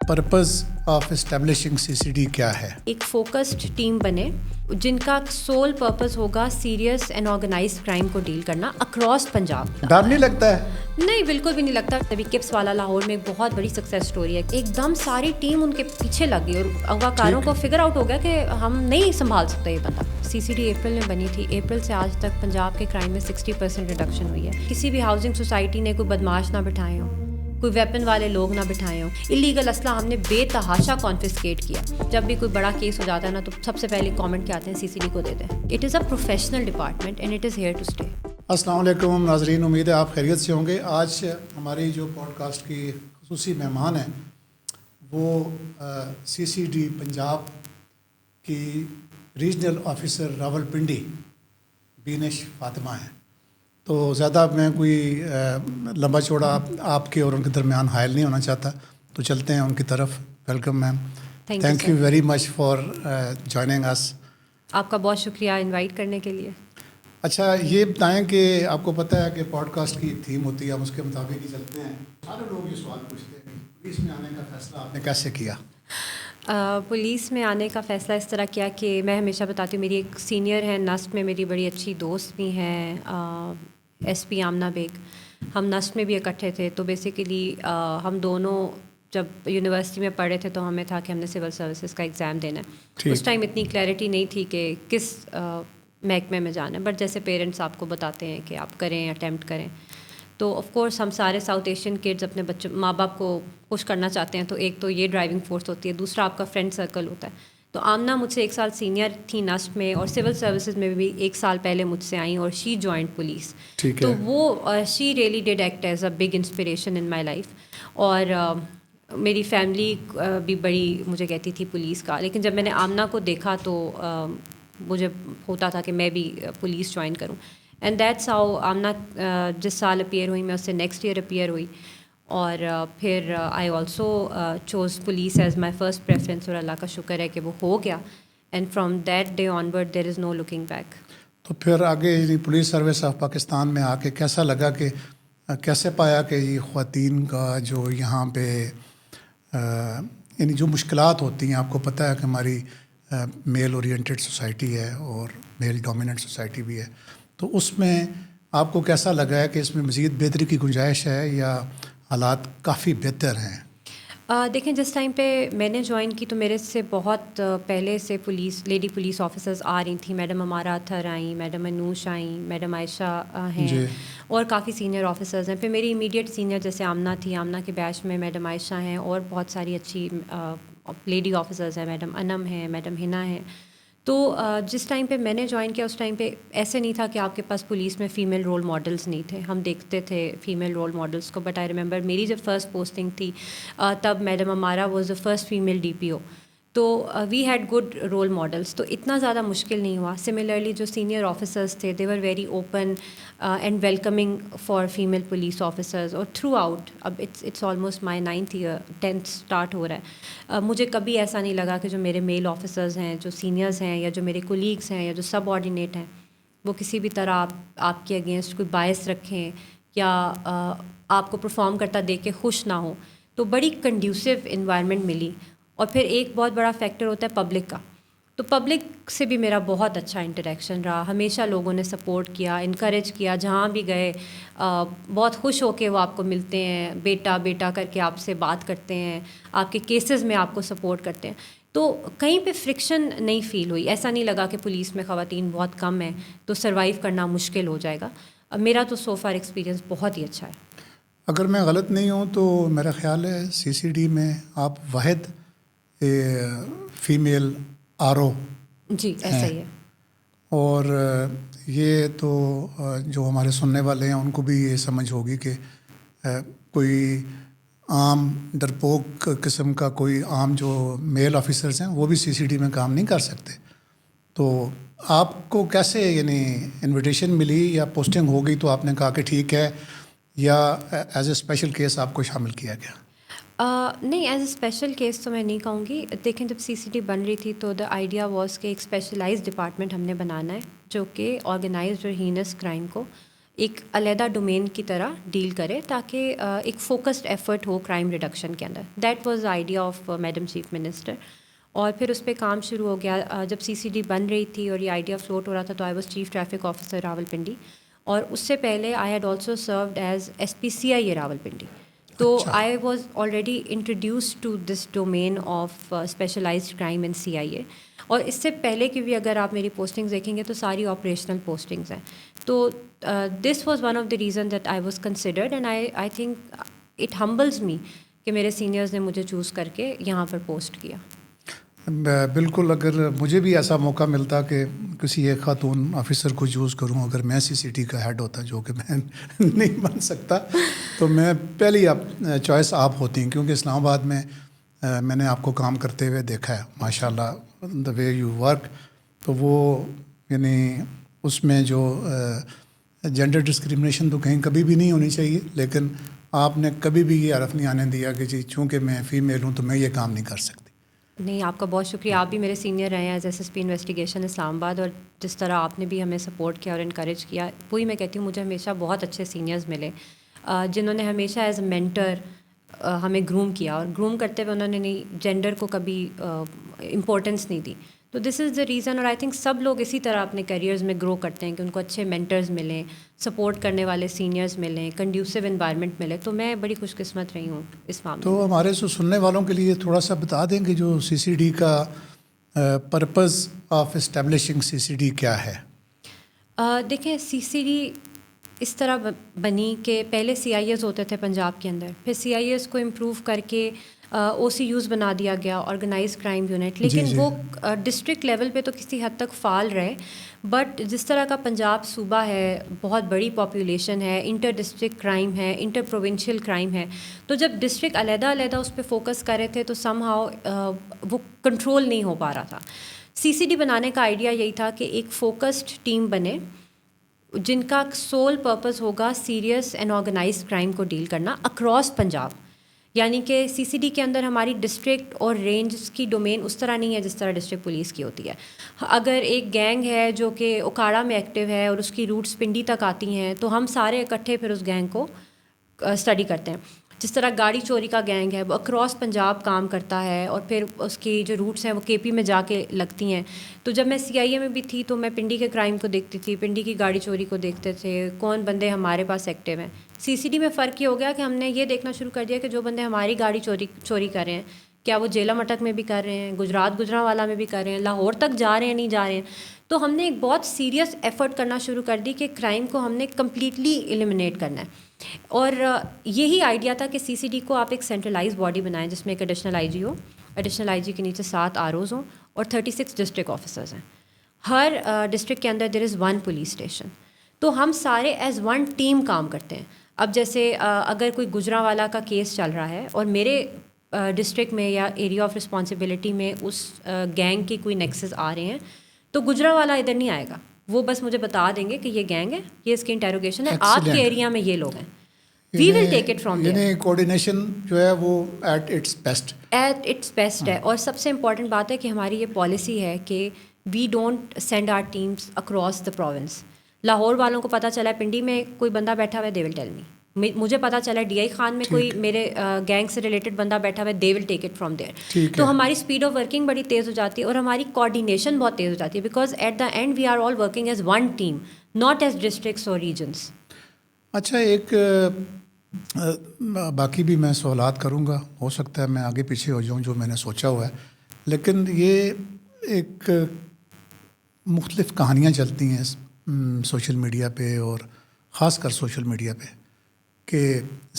Purpose of establishing CCD کیا ہے؟ ایک فوکسڈ ٹیم بنے جن کا سول پرپز ہوگا سیریس اینڈ آرگنائزڈ کرائم کو ڈیل کرنا اکراس پنجاب. ڈر نہیں لگتا ہے؟ نہیں, بالکل بھی نہیں لگتا. ابھی کپس والا لاہور میں ایک بہت بڑی سکسیس اسٹوری ہے. ایک دم ساری ٹیم ان کے پیچھے لگ گئی اور اغواکاروں کو فگر آؤٹ ہو گیا کہ ہم نہیں سنبھال سکتے یہ بندہ. CCD اپریل میں بنی تھی. اپریل سے آج تک پنجاب کے کرائم میں 60% ریڈکشن ہوئی ہے. کسی بھی ہاؤسنگ سوسائٹی نے کوئی بدماش نہ بٹھائے ہوں, کوئی ویپن والے لوگ نہ بٹھائے ہوں. اللیگل اسلحہ ہم نے بے تحاشا کانفسکیٹ کیا. جب بھی کوئی بڑا کیس ہو جاتا ہے نا تو سب سے پہلے کامنٹ کیا آتے ہیں, CCD کو دے دیں. It is a professional department and it is here to stay. السلام علیکم ناظرین, امید ہے آپ خیریت سے ہوں گے. آج ہماری جو پوڈ کاسٹ کی خصوصی مہمان ہیں وہ CCD پنجاب کی ریجنل آفیسر راولپنڈی بینش فاطمہ ہیں. تو زیادہ میں کوئی لمبا چوڑا آپ کے اور ان کے درمیان حائل نہیں ہونا چاہتا, تو چلتے ہیں ان کی طرف. Welcome ma'am, thank you very much for joining us. آپ کا بہت شکریہ انوائٹ کرنے کے لیے. اچھا, یہ بتائیں کہ آپ کو پتہ ہے کہ پوڈ کاسٹ کی تھیم ہوتی ہے, ہم اس کے مطابق ہی چلتے ہیں. سارے لوگ یہ سوال پوچھتے ہیں کہ پولیس میں آنے کا فیصلہ آپ نے کیسے کیا؟ پولیس میں آنے کا فیصلہ اس طرح کیا کہ میں ہمیشہ بتاتی ہوں, میری ایک سینئر ہیں نسٹ میں, میری بڑی اچھی دوست بھی ہیں SP آمنہ بیگ. ہم نسٹ میں بھی اکٹھے تھے. تو بیسیکلی ہم دونوں جب یونیورسٹی میں پڑھے تھے تو ہمیں تھا کہ ہم نے سول سروسز کا ایگزام دینا ہے. اس ٹائم اتنی کلیئرٹی نہیں تھی کہ کس محکمے میں جانا ہے, بٹ جیسے پیرنٹس آپ کو بتاتے ہیں کہ آپ کریں, اٹیمپٹ کریں. تو آف کورس ہم سارے ساؤتھ ایشین کڈز اپنے بچوں ماں باپ کو خوش کرنا چاہتے ہیں, تو ایک تو یہ ڈرائیونگ فورس ہوتی ہے, دوسرا آپ کا فرینڈ سرکل ہوتا ہے. تو آمنہ مجھ سے 1 سال سینئر تھی نسٹ میں, اور سول سروسز میں بھی 1 سال پہلے مجھ سے آئیں, اور شی جوائنڈ پولیس. تو وہ she really did act as a big inspiration in my life. اور میری فیملی بھی بڑی مجھے کہتی تھی پولیس کا, لیکن جب میں نے آمنہ کو دیکھا تو مجھے ہوتا تھا کہ میں بھی پولیس جوائن کروں. اینڈ دیٹس ہاؤ آمنہ جس سال اپیئر ہوئی میں اس سے نیکسٹ ایئر اپیئر ہوئی, اور پھر I also chose police as my first preference, اور اللہ کا شکر ہے کہ وہ ہو گیا. And from that day onward there is no looking back. تو پھر آگے پولیس سروس آف پاکستان میں آ کے کیسا لگا, کہ کیسے پایا کہ یہ خواتین کا جو یہاں پہ یعنی جو مشکلات ہوتی ہیں, آپ کو پتہ ہے کہ ہماری میل اورینٹیڈ سوسائٹی ہے اور میل ڈومیننٹ سوسائٹی بھی ہے, تو اس میں آپ کو کیسا لگا ہے کہ اس میں مزید بہتری کی گنجائش ہے یا حالات کافی بہتر ہیں؟ دیکھیں, جس ٹائم پہ میں نے جوائن کی تو میرے سے بہت پہلے سے لیڈی پولیس آفیسرز آ رہی تھیں. میڈم امارہ اتھر آئیں, میڈم انوش آئیں, میڈم عائشہ ہیں, اور کافی سینئر آفیسرز ہیں. پھر میری امیڈیٹ سینئر جیسے آمنہ تھی, آمنہ کے بیچ میں میڈم عائشہ ہیں, اور بہت ساری اچھی لیڈی آفیسرز ہیں, میڈم انم ہیں, میڈم ہنا ہیں. تو جس ٹائم پہ میں نے جوائن کیا اس ٹائم پہ ایسے نہیں تھا کہ آپ کے پاس پولیس میں فیمیل رول ماڈلس نہیں تھے. ہم دیکھتے تھے فیمیل رول ماڈلس کو, بٹ آئی ریمبر میری جب فرسٹ پوسٹنگ تھی تب madam Amara was the first female DPO. تو we had good role models, تو اتنا زیادہ مشکل نہیں ہوا. سملرلی جو سینئر آفیسرس تھے they were very open and welcoming for female police officers, اور تھرو آؤٹ اب it's almost my 9th year, 10th start ہو رہا ہے. مجھے کبھی ایسا نہیں لگا کہ جو میرے میل آفیسرز ہیں, جو سینئرز ہیں, یا جو میرے کولیگس ہیں, یا جو سب آرڈینیٹ ہیں, وہ کسی بھی طرح آپ کے اگینسٹ کوئی باعث رکھیں یا آپ کو پرفارم کرتا دیکھ کے خوش نہ ہوں. تو بڑی کنڈیوسو انوائرمنٹ ملی. اور پھر ایک بہت بڑا فیکٹر ہوتا ہے پبلک کا. تو پبلک سے بھی میرا بہت اچھا انٹریکشن رہا. ہمیشہ لوگوں نے سپورٹ کیا, انکریج کیا, جہاں بھی گئے بہت خوش ہو کے وہ آپ کو ملتے ہیں, بیٹا بیٹا کر کے آپ سے بات کرتے ہیں, آپ کے کیسز میں آپ کو سپورٹ کرتے ہیں. تو کہیں پہ فرکشن نہیں فیل ہوئی. ایسا نہیں لگا کہ پولیس میں خواتین بہت کم ہیں تو سروائیو کرنا مشکل ہو جائے گا. میرا تو سو فار ایکسپیرینس بہت ہی اچھا ہے. اگر میں غلط نہیں ہوں تو میرا خیال ہے CCD میں آپ واحد فیمیل RO جی ایسا ہی ہے. اور یہ تو جو ہمارے سننے والے ہیں ان کو بھی یہ سمجھ ہوگی کہ کوئی عام ڈرپوک قسم کا کوئی عام جو میل آفیسرز ہیں وہ بھی CCD میں کام نہیں کر سکتے. تو آپ کو کیسے یعنی انویٹیشن ملی یا پوسٹنگ ہو گئی تو آپ نے کہا کہ ٹھیک ہے, یا ایز اے اسپیشل کیس آپ کو شامل کیا گیا؟ نہیں, ایز اے اسپیشل کیس تو میں نہیں کہوں گی. دیکھیں, جب CCD بن رہی تھی تو دا آئیڈیا واز کہ ایک اسپیشلائز ڈپارٹمنٹ ہم نے بنانا ہے جو کہ آرگنائزڈ اور ہینس کرائم کو ایک علیحدہ ڈومین کی طرح ڈیل کرے تاکہ ایک فوکسڈ ایفرٹ ہو کرائم ریڈکشن کے اندر. That was idea of madam chief minister. اور پھر اس پہ کام شروع ہو گیا. جب CCD بن رہی تھی اور یہ آئیڈیا فلوٹ ہو رہا تھا تو I was chief traffic officer Rawalpindi, اور اس سے پہلے I had also served as SPCI Rawalpindi. تو I was already introduced to this domain of specialized crime in CIA. اور اس سے پہلے کی بھی اگر آپ میری پوسٹنگز دیکھیں گے تو ساری آپریشنل پوسٹنگز ہیں. تو this was one of the reason that I was considered, and I think it humbles me کہ میرے سینئرز نے مجھے چوز کر کے یہاں پر پوسٹ کیا. بالکل, اگر مجھے بھی ایسا موقع ملتا کہ کسی ایک خاتون آفیسر کو چوز کروں, اگر میں CCD کا ہیڈ ہوتا, جو کہ میں نہیں بن سکتا, تو میں پہلی چوائس آپ ہوتی ہیں, کیونکہ اسلام آباد میں نے آپ کو کام کرتے ہوئے دیکھا ہے ماشاء اللہ, دا وے یو ورک. تو وہ یعنی اس میں جو جینڈر ڈسکریمنیشن تو کہیں کبھی بھی نہیں ہونی چاہیے, لیکن آپ نے کبھی بھی یہ حرف نہیں آنے دیا کہ جی چونکہ میں فیمیل ہوں تو میں یہ کام نہیں کر سکتی. نہیں, آپ کا بہت شکریہ. آپ بھی میرے سینئر رہے ہیں ایز SSP انویسٹیگیشن اسلام آباد, اور جس طرح آپ نے بھی ہمیں سپورٹ کیا اور انکریج کیا, وہی میں کہتی ہوں مجھے ہمیشہ بہت اچھے سینئرز ملے جنہوں نے ہمیشہ ایز اے مینٹر ہمیں گروم کیا, اور گروم کرتے ہوئے انہوں نے نہیں جینڈر کو کبھی امپورٹنس نہیں دی. تو دس از دا ریزن, اور آئی تھنک سب لوگ اسی طرح اپنے کیریئرز میں گرو کرتے ہیں کہ ان کو اچھے مینٹرز ملیں, سپورٹ کرنے والے سینئرز ملیں, کنڈیوسو انوائرمنٹ ملے. تو میں بڑی خوش قسمت رہی ہوں اس معاملے. تو ہمارے سننے والوں کے لیے تھوڑا سا بتا دیں کہ جو CCD کا پرپز آف اسٹیبلشنگ CCD کیا ہے؟ دیکھیں, CCD اس طرح بنی کہ پہلے CIAs ہوتے تھے پنجاب کے اندر, پھر CIAs کو امپروو کر کے OCUs بنا دیا گیا, آرگنائز کرائم یونٹ, لیکن وہ ڈسٹرکٹ لیول پہ تو کسی حد تک فعال رہے. بٹ جس طرح کا پنجاب صوبہ ہے, بہت بڑی پاپولیشن ہے, انٹر ڈسٹرکٹ کرائم ہے, انٹر پروونشل کرائم ہے, تو جب ڈسٹرکٹ علیحدہ اس پہ فوکس کر رہے تھے تو سم ہاؤ وہ کنٹرول نہیں ہو پا رہا تھا. CCD بنانے کا آئیڈیا یہی تھا کہ ایک فوکسڈ ٹیم بنے جن کا سول پرپز ہوگا سیریس اینڈ آرگنائز کرائم کو ڈیل کرنا اکراس پنجاب. یعنی کہ CCD کے اندر ہماری ڈسٹرکٹ اور رینجز کی ڈومین اس طرح نہیں ہے جس طرح ڈسٹرکٹ پولیس کی ہوتی ہے. اگر ایک گینگ ہے جو کہ اوکاڑا میں ایکٹیو ہے اور اس کی روٹس پنڈی تک آتی ہیں, تو ہم سارے اکٹھے پھر اس گینگ کو اسٹڈی کرتے ہیں. جس طرح گاڑی چوری کا گینگ ہے وہ اکراس پنجاب کام کرتا ہے, اور پھر اس کی جو روٹس ہیں وہ KP میں جا کے لگتی ہیں. تو جب میں CIA میں بھی تھی تو میں پنڈی کے کرائم کو دیکھتی تھی, پنڈی کی گاڑی چوری کو دیکھتے تھے, کون بندے ہمارے پاس ایکٹیو ہیں. CCD میں فرق یہ ہو گیا کہ ہم نے یہ دیکھنا شروع کر دیا کہ جو بندے ہماری گاڑی چوری کر رہے ہیں کیا وہ جیلا مٹک میں بھی کر رہے ہیں, گجرانوالہ میں بھی کر رہے ہیں, لاہور تک جا رہے ہیں نہیں جا رہے ہیں. تو ہم نے ایک بہت سیریس ایفرٹ کرنا شروع کر دی کہ کرائم کو ہم نے کمپلیٹلی ایلیمنیٹ کرنا ہے. اور یہی آئیڈیا تھا کہ CCD کو آپ ایک سینٹرلائز باڈی بنائیں جس میں ایک ایڈیشنل IG ہو, ایڈیشنل IG کے نیچے 7 ROs ہوں, اور 36 ڈسٹرکٹ آفیسرز ہیں. ہر ڈسٹرکٹ کے اندر دیر از 1 پولیس اسٹیشن. تو ہم سارے ایز 1 ٹیم کام کرتے ہیں. اب جیسے اگر کوئی گجرانوالہ کا کیس چل رہا ہے اور میرے ڈسٹرکٹ میں یا ایریا آف رسپانسبلٹی میں اس گینگ کی کوئی نیکسز آ رہے ہیں, تو گجرانوالہ ادھر نہیں آئے گا, وہ بس مجھے بتا دیں گے کہ یہ گینگ ہے, یہ اس کی انٹیروگیشن ہے, آپ کے ایریا میں یہ لوگ ہیں, وی ول ٹیک اٹ فرام دیئر. یعنی کوآرڈینیشن جو ہے وہ ایٹ اٹس بیسٹ ہے. اور سب سے امپورٹنٹ بات ہے کہ ہماری یہ پالیسی ہے کہ we don't send our teams across the province. Lahore والوں کو پتہ چلا ہے پنڈی میں کوئی بندہ بیٹھا ہوا ہے, دے ول ٹیل می. مجھے پتہ چلا ہے DI خان میں کوئی میرے گینگ سے ریلیٹڈ بندہ بیٹھا ہوا ہے, دے ول ٹیک اٹ فرام دیئر. تو ہماری اسپیڈ آف ورکنگ بڑی تیز ہو جاتی ہے, اور ہماری کوآرڈینیشن بہت تیز ہو جاتی ہے, because at the end we are all working as 1 team, not as districts اور ریجنس. اچھا, ایک باقی بھی میں سوالات کروں گا, ہو سکتا ہے میں آگے پیچھے ہو جاؤں جو میں نے سوچا ہوا ہے, لیکن یہ ایک مختلف کہانیاں چلتی ہیں سوشل میڈیا پہ, اور خاص کر سوشل میڈیا پہ, کہ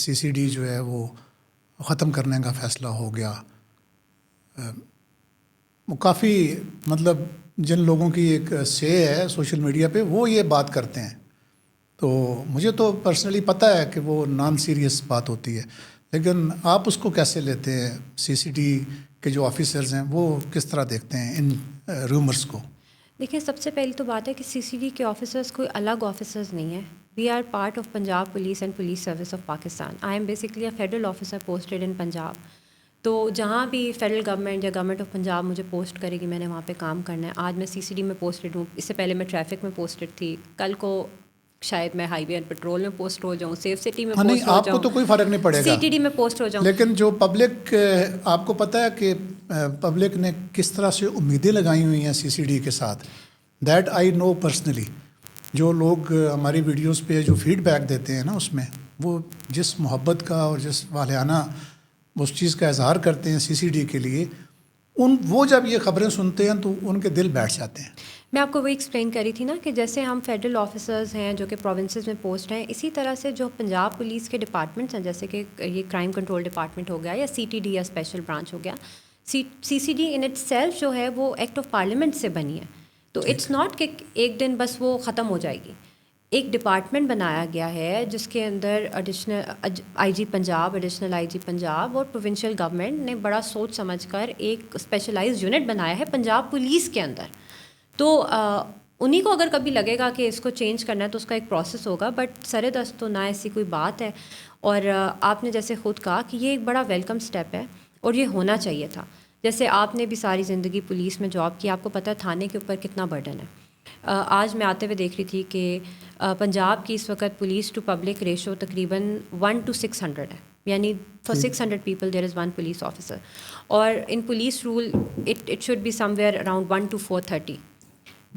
CCD جو ہے وہ ختم کرنے کا فیصلہ ہو گیا. وہ کافی مطلب جن لوگوں کی ایک سے ہے سوشل میڈیا پہ وہ یہ بات کرتے ہیں, تو مجھے تو پرسنلی پتہ ہے کہ وہ نان سیریس بات ہوتی ہے, لیکن آپ اس کو کیسے لیتے ہیں؟ CCD کے جو آفیسرز ہیں وہ کس طرح دیکھتے ہیں ان رومرز کو؟ دیکھیں, سب سے پہلی تو بات ہے کہ CCD کے آفیسرز کوئی الگ آفیسرز نہیں ہیں. We are part of Punjab police and police service of Pakistan. I am basically a federal officer posted in Punjab. تو جہاں بھی فیڈرل گورنمنٹ یا گورنمنٹ آف پنجاب مجھے پوسٹ کرے گی, میں نے وہاں پہ کام کرنا ہے. آج میں CCD میں پوسٹڈ ہوں, اس سے پہلے میں ٹریفک میں پوسٹڈ تھی, کل کو شاید میں ہائی وے اینڈ پیٹرول میں پوسٹ ہو جاؤں, سیف سٹی میں نہیں پوسٹ ہو آپ کو جاؤں, تو کوئی فرق نہیں پڑے گا, CTD میں پوسٹ ہو جاؤں. لیکن جو پبلک, آپ کو پتہ ہے کہ پبلک نے کس طرح سے امیدیں لگائی ہوئی ہیں CCD کے ساتھ, دیٹ آئی نو پرسنلی. جو لوگ ہماری ویڈیوز پہ جو فیڈ بیک دیتے ہیں نا, اس میں وہ جس محبت کا اور جس والہانہ اس چیز کا اظہار کرتے ہیں CCD کے لیے, وہ جب یہ خبریں سنتے ہیں تو ان کے دل بیٹھ جاتے ہیں. میں آپ کو وہی ایکسپلین کری تھی نا کہ جیسے ہم فیڈرل آفیسرز ہیں جو کہ پروونسز میں پوسٹ ہیں, اسی طرح سے جو پنجاب پولیس کے ڈپارٹمنٹس ہیں, جیسے کہ یہ کرائم کنٹرول ڈپارٹمنٹ ہو گیا یا CTD یا اسپیشل برانچ ہو گیا, CCD ان اٹ سیلف جو ہے وہ ایکٹ آف پارلیمنٹ سے بنی ہے. تو اٹس ناٹ کہ ایک دن بس وہ ختم ہو جائے گی. ایک ڈپارٹمنٹ بنایا گیا ہے جس کے اندر additional IG Punjab, additional IG Punjab اور پروونشل گورنمنٹ نے بڑا سوچ سمجھ کر ایک اسپیشلائز یونٹ بنایا ہے پنجاب پولیس کے اندر. تو انہیں کو اگر کبھی لگے گا کہ اس کو چینج کرنا ہے تو اس کا ایک پروسیس ہوگا, بٹ سر دست تو نہ ایسی کوئی بات ہے. اور آپ نے جیسے خود کہا کہ یہ ایک بڑا ویلکم سٹیپ ہے اور یہ ہونا چاہیے تھا. جیسے آپ نے بھی ساری زندگی پولیس میں جاب کی, آپ کو پتہ ہے تھانے کے اوپر کتنا برڈن ہے. آج میں آتے ہوئے دیکھ رہی تھی کہ پنجاب کی اس وقت پولیس ٹو پبلک ریشو تقریباً 1:600 ہے, یعنی for 600 people there is 1 police officer. اور UN police rule it should be somewhere around 1:430.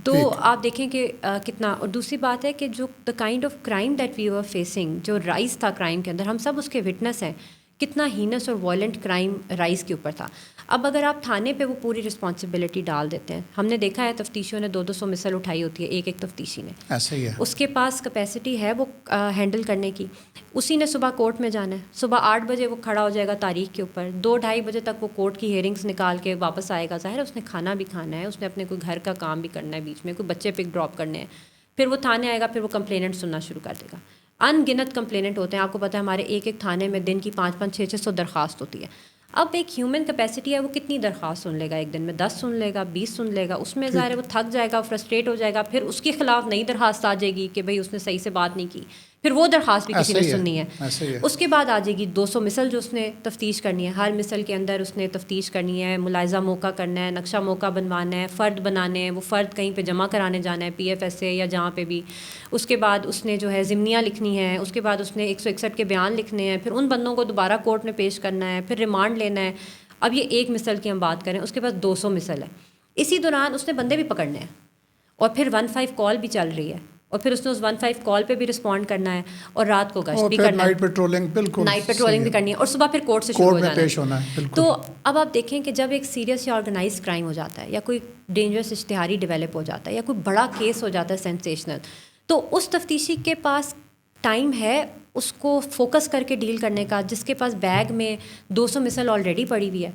تو آپ دیکھیں کہ کتنا. اور دوسری بات ہے کہ جو the kind of crime that we are facing, جو رائز تھا کرائم کے اندر, ہم سب اس کے وٹنس ہیں, کتنا ہینس اور وائلنٹ کرائم رائز کے اوپر تھا. اب اگر آپ تھانے پہ وہ پوری رسپانسبلٹی ڈال دیتے ہیں, ہم نے دیکھا ہے تفتیشیوں نے 200 مسل اٹھائی ہوتی ہے ایک تفتیشی نے, ایسا ہی ہے, اس کے پاس کیپیسٹی ہے وہ ہینڈل کرنے کی. اسی نے صبح کورٹ میں جانا ہے, صبح 8 بجے وہ کھڑا ہو جائے گا تاریخ کے اوپر, 2-2:30 بجے تک وہ کورٹ کی ہیئرنگس نکال کے واپس آئے گا. ظاہر ہے اس نے کھانا بھی کھانا ہے, اس نے اپنے کوئی گھر کا کام بھی کرنا ہے, بیچ میں کوئی بچے پک ڈراپ کرنے ہیں, پھر وہ تھانے آئے گا, پھر وہ کمپلیننٹ سننا شروع کر دے گا. ان گنت کمپلیننٹ ہوتے ہیں, آپ کو پتہ ہے ہمارے ایک تھانے میں دن کی 500 600 درخواست ہوتی ہے. اب ایک ہیومن کیپیسٹی ہے, وہ کتنی درخواست سن لے گا ایک دن میں, 10 سن لے گا, 20 سن لے گا, اس میں ظاہر ہے وہ تھک جائے گا, فرسٹریٹ ہو جائے گا, پھر اس کے خلاف نئی درخواست آ جائے گی کہ بھائی اس نے صحیح سے بات نہیں کی, پھر وہ درخواست بھی کسی نے سننی ہے. اس کے بعد آ جائے گی 200 مسل جو اس نے تفتیش کرنی ہے, ہر مسل کے اندر اس نے تفتیش کرنی ہے, ملاحظہ موقع کرنا ہے, نقشہ موقع بنوانا ہے, فرد بنانے ہیں, وہ فرد کہیں پہ جمع کرانے جانا ہے PFS سے یا جہاں پہ بھی. اس کے بعد اس نے جو ہے ضمنیاں لکھنی ہے, اس کے بعد اس نے 161 کے بیان لکھنے ہیں, پھر ان بندوں کو دوبارہ کورٹ میں پیش کرنا ہے, پھر ریمانڈ لینا ہے. اب یہ ایک مسل کی ہم بات کریں, اس کے پاس 200 مسل ہے. اسی دوران اس نے بندے بھی پکڑنے ہیں, اور پھر 15 کال بھی چل رہی ہے, اور پھر اس نے اس 15 کال پہ بھی رسپونڈ کرنا ہے, اور رات کو گشت بھی کرنا ہے, نائٹ پیٹرولنگ, بالکل نائٹ پیٹرولنگ بھی کرنی ہے, اور صبح پھر کورٹ سے شروع ہو جانا ہے. تو اب آپ دیکھیں کہ جب ایک سیریس یا آرگنائز کرائم ہو جاتا ہے, یا کوئی ڈینجرس اشتہاری ڈیولپ ہو جاتا ہے, یا کوئی بڑا کیس ہو جاتا ہے سینسیشنل, تو اس تفتیشی کے پاس ٹائم ہے اس کو فوکس کر کے ڈیل کرنے کا, جس کے پاس بیگ میں 200 مسل آلریڈی پڑی ہوئی ہے.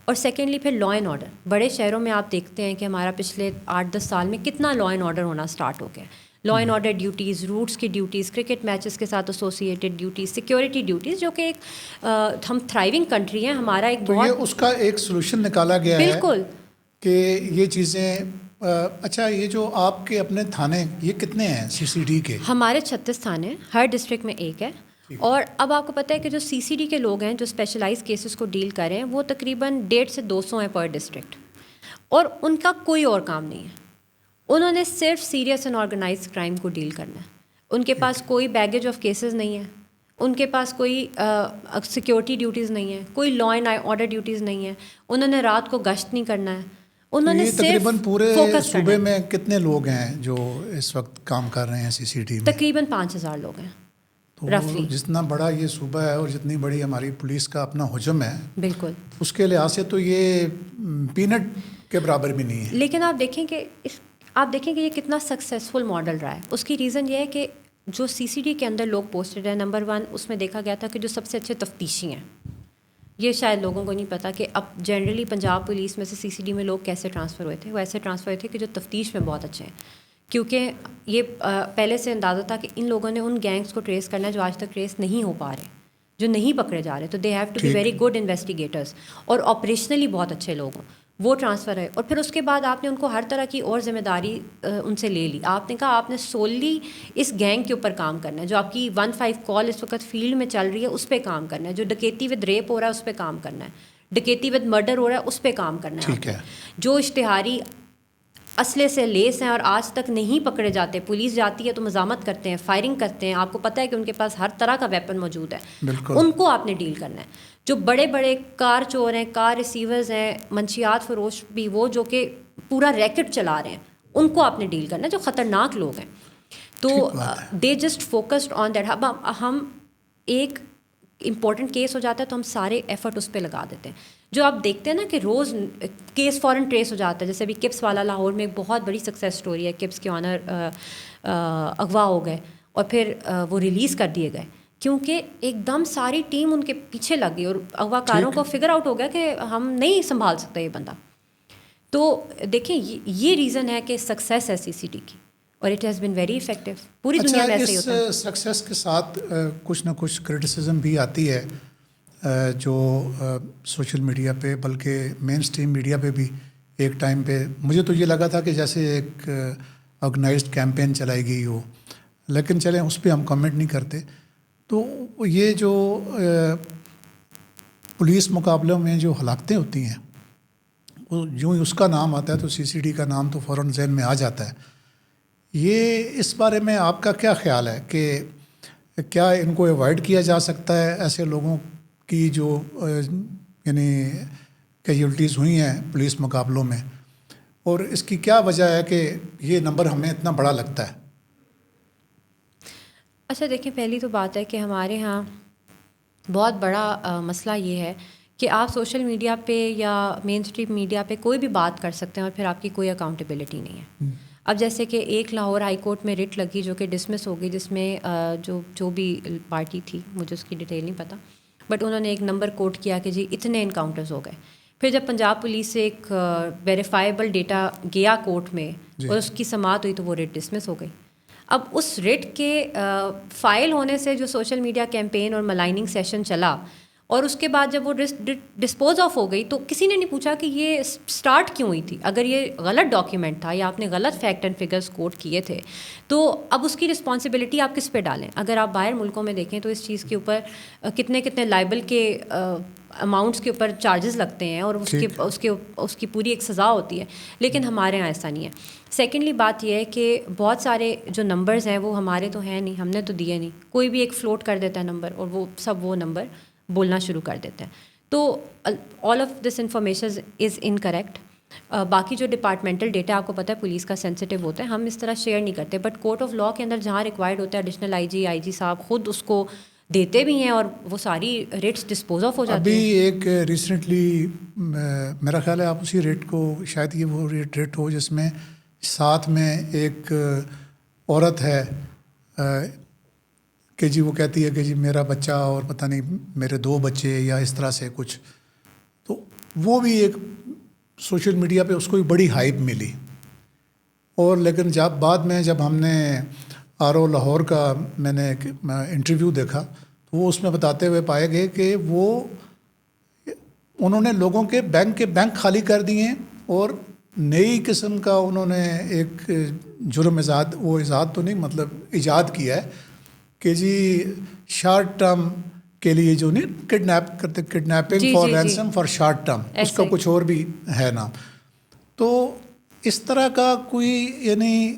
اور سیکنڈلی پھر لا اینڈ آرڈر. بڑے شہروں میں آپ دیکھتے ہیں کہ ہمارا پچھلے 8-10 سال میں کتنا لا اینڈ آرڈر ہونا اسٹارٹ ہو گیا. Law and order duties, roots کی ڈیوٹیز, کرکٹ میچز کے ساتھ ایسوسیٹیڈ ڈیوٹیز, سیکیورٹی ڈیوٹیز, جو کہ ایک ہم تھرائیونگ کنٹری ہیں, ہمارا ایک بہت, یہ اس کا ایک سولوشن نکالا گیا ہے بالکل کہ یہ چیزیں. اچھا, یہ جو آپ کے اپنے تھانے یہ کتنے ہیں CCD کے؟ ہمارے 36 تھانے ہیں, ہر ڈسٹرکٹ میں ایک ہے. اور اب آپ کو پتہ ہے کہ جو CCD کے لوگ ہیں جو اسپیشلائز کیسز کو ڈیل کریں, وہ تقریباً 150 سے 200 ہیں پر ڈسٹرکٹ, اور ان کا کوئی اور کام نہیں ہے. انہوں نے صرف سیریس اینڈ آرگنائز کرائم کو ڈیل کرنا ہے. ان کے پاس کوئی بیگیج آف کیسز نہیں ہے, ان کے پاس کوئی سیکیورٹی ڈیوٹیز نہیں ہے, کوئی لا اینڈ آرڈر ڈیوٹیز نہیں ہے, انہوں نے رات کو گشت نہیں کرنا ہے, انہوں نے تقریباً پورے صوبے میں کتنے لوگ ہیں جو اس وقت کام کر رہے ہیں CCD میں؟ تقریباً 5000 لوگ ہیں. تو جتنا بڑا یہ صوبہ ہے اور جتنی بڑی ہماری پولیس کا اپنا حجم ہے, بالکل اس کے لحاظ سے تو یہ پینٹ کے برابر بھی نہیں ہے. لیکن آپ دیکھیں کہ یہ کتنا سکسیزفل ماڈل رہا ہے. اس کی ریزن یہ ہے کہ جو CCD کے اندر لوگ پوسٹڈ ہیں, نمبر 1 اس میں دیکھا گیا تھا کہ جو سب سے اچھے تفتیشی ہیں, یہ شاید لوگوں کو نہیں پتا کہ اب جنرلی پنجاب پولیس میں سے CCD میں لوگ کیسے ٹرانسفر ہوئے تھے. وہ ایسے ٹرانسفر ہوئے تھے کہ جو تفتیش میں بہت اچھے ہیں, کیونکہ یہ پہلے سے اندازہ تھا کہ ان لوگوں نے ان گینگس کو ٹریس کرنا ہے جو آج تک ٹریس نہیں ہو پا رہے, جو نہیں پکڑے جا رہے. تو they have to be very good investigators, اور آپریشنلی بہت اچھے لوگ ہوں. وہ ٹرانسفر ہے, اور پھر اس کے بعد آپ نے ان کو ہر طرح کی اور ذمہ داری ان سے لے لی. آپ نے کہا آپ نے سوللی اس گینگ کے اوپر کام کرنا ہے, جو آپ کی 15 کال اس وقت فیلڈ میں چل رہی ہے اس پہ کام کرنا ہے, جو ڈکیتی ود ریپ ہو رہا ہے اس پہ کام کرنا ہے, ڈکیتی ود مرڈر ہو رہا ہے اس پہ کام کرنا ہے, جو اشتہاری اسلحے سے لیس ہیں اور آج تک نہیں پکڑے جاتے. پولیس جاتی ہے تو مزاحمت کرتے ہیں, فائرنگ کرتے ہیں, آپ کو پتہ ہے کہ ان کے پاس ہر طرح کا ویپن موجود ہے. ان کو آپ نے ڈیل کرنا ہے. جو بڑے بڑے کار چور ہیں, کار ریسیورز ہیں, منشیات فروش بھی, وہ جو کہ پورا ریکٹ چلا رہے ہیں, ان کو آپ نے ڈیل کرنا ہے, جو خطرناک لوگ ہیں. تو they just focused on that. ہم ایک امپورٹنٹ کیس ہو جاتا ہے تو ہم سارے ایفرٹ اس پہ لگا دیتے ہیں. جو آپ دیکھتے ہیں نا کہ روز کیس فوراً ٹریس ہو جاتا ہے, جیسے ابھی کپس والا لاہور میں ایک بہت بڑی سکسیس سٹوری ہے. کپس کے آنر اغوا ہو گئے اور پھر وہ ریلیز کر دیے گئے, کیونکہ ایک دم ساری ٹیم ان کے پیچھے لگ گئی اور اغوا کاروں کو فگر آؤٹ ہو گیا کہ ہم نہیں سنبھال سکتے یہ بندہ. تو دیکھیں یہ ریزن ہے کہ سکسیس ہے CCD کی, اور it has been very effective. پوری دنیا میں ایسے ہی ہوتا ہے. اس سکسیس کے ساتھ کچھ نہ کچھ کرٹیسزم بھی آتی ہے, جو سوشل میڈیا پہ, بلکہ مین اسٹریم میڈیا پہ بھی. ایک ٹائم پہ مجھے تو یہ لگا تھا کہ جیسے ایک آرگنائزڈ کیمپین چلائی گئی ہو, لیکن چلیں اس پہ ہم کمنٹ نہیں کرتے. تو یہ جو پولیس مقابلوں میں جو ہلاکتیں ہوتی ہیں, وہ یوں ہی اس کا نام آتا ہے تو CCD کا نام تو فوراً ذہن میں آ جاتا ہے. یہ اس بارے میں آپ کا کیا خیال ہے کہ کیا ان کو ایوائڈ کیا جا سکتا ہے, ایسے لوگوں کی جو یعنی کیجولٹیز ہوئی ہیں پولیس مقابلوں میں, اور اس کی کیا وجہ ہے کہ یہ نمبر ہمیں اتنا بڑا لگتا ہے؟ اچھا دیکھیں, پہلی تو بات ہے کہ ہمارے ہاں بہت بڑا مسئلہ یہ ہے کہ آپ سوشل میڈیا پہ یا مین اسٹریم میڈیا پہ کوئی بھی بات کر سکتے ہیں اور پھر آپ کی کوئی اکاؤنٹیبلٹی نہیں ہے. اب جیسے کہ ایک لاہور ہائی کورٹ میں رٹ لگی جو کہ ڈسمس ہو گئی, جس میں جو بھی پارٹی تھی, مجھے اس کی ڈیٹیل نہیں پتہ, بٹ انہوں نے ایک نمبر کوٹ کیا کہ جی اتنے انکاؤنٹرز ہو گئے. پھر جب پنجاب پولیس سے ایک ویریفائیبل ڈیٹا گیا کورٹ میں اور اس کی سماعت ہوئی تو وہ ریٹ ڈسمس ہو گئی. اب اس ریٹ کے فائل ہونے سے جو سوشل میڈیا کیمپین اور ملائننگ سیشن چلا, اور اس کے بعد جب وہ ڈسپوز آف ہو گئی تو کسی نے نہیں پوچھا کہ یہ سٹارٹ کیوں ہوئی تھی. اگر یہ غلط ڈاکیومنٹ تھا یا آپ نے غلط فیکٹ اینڈ فگرز کوٹ کیے تھے تو اب اس کی رسپانسبلٹی آپ کس پہ ڈالیں؟ اگر آپ باہر ملکوں میں دیکھیں تو اس چیز کے اوپر کتنے لائبل کے اماؤنٹس کے اوپر چارجز لگتے ہیں اور اس کی پوری ایک سزا ہوتی ہے, لیکن ہمارے یہاں ایسا نہیں ہے. سیکنڈلی بات یہ ہے کہ بہت سارے جو نمبرز ہیں وہ ہمارے تو ہیں نہیں, ہم نے تو دیے نہیں. کوئی بھی ایک فلوٹ کر دیتا ہے نمبر اور وہ نمبر بولنا شروع کر دیتے ہیں. تو all of this information is incorrect. باقی جو ڈپارٹمنٹل ڈیٹا آپ کو پتہ ہے پولیس کا سینسٹیو ہوتا ہے, ہم اس طرح شیئر نہیں کرتے, بٹ کورٹ آف لاء کے اندر جہاں ریکوائرڈ ہوتا ہے ایڈیشنل آئی جی صاحب خود اس کو دیتے بھی ہیں اور وہ ساری ریٹس ڈسپوز آف ہو جاتی ہیں. ابھی ایک ریسنٹلی میرا خیال ہے آپ اسی ریٹ کو, شاید یہ وہ ریٹ ہو جس میں ساتھ میں ایک عورت ہے کہ جی وہ کہتی ہے کہ جی میرا بچہ اور پتہ نہیں میرے 2 بچے یا اس طرح سے کچھ, تو وہ بھی ایک سوشل میڈیا پہ اس کو بھی بڑی ہائپ ملی. اور لیکن بعد میں جب ہم نے RO لاہور کا میں نے انٹرویو دیکھا تو وہ اس میں بتاتے ہوئے پائے گئے کہ انہوں نے لوگوں کے بینک خالی کر دیے اور نئی قسم کا انہوں نے ایک جرم ایجاد تو نہیں مطلب ایجاد کیا ہے کہ جی شارٹ ٹرم کے لیے جو نہیں کڈنیپ کرتے, kidnapping for ransom for short term, اس کا کچھ اور بھی ہے نام. تو اس طرح کا کوئی یعنی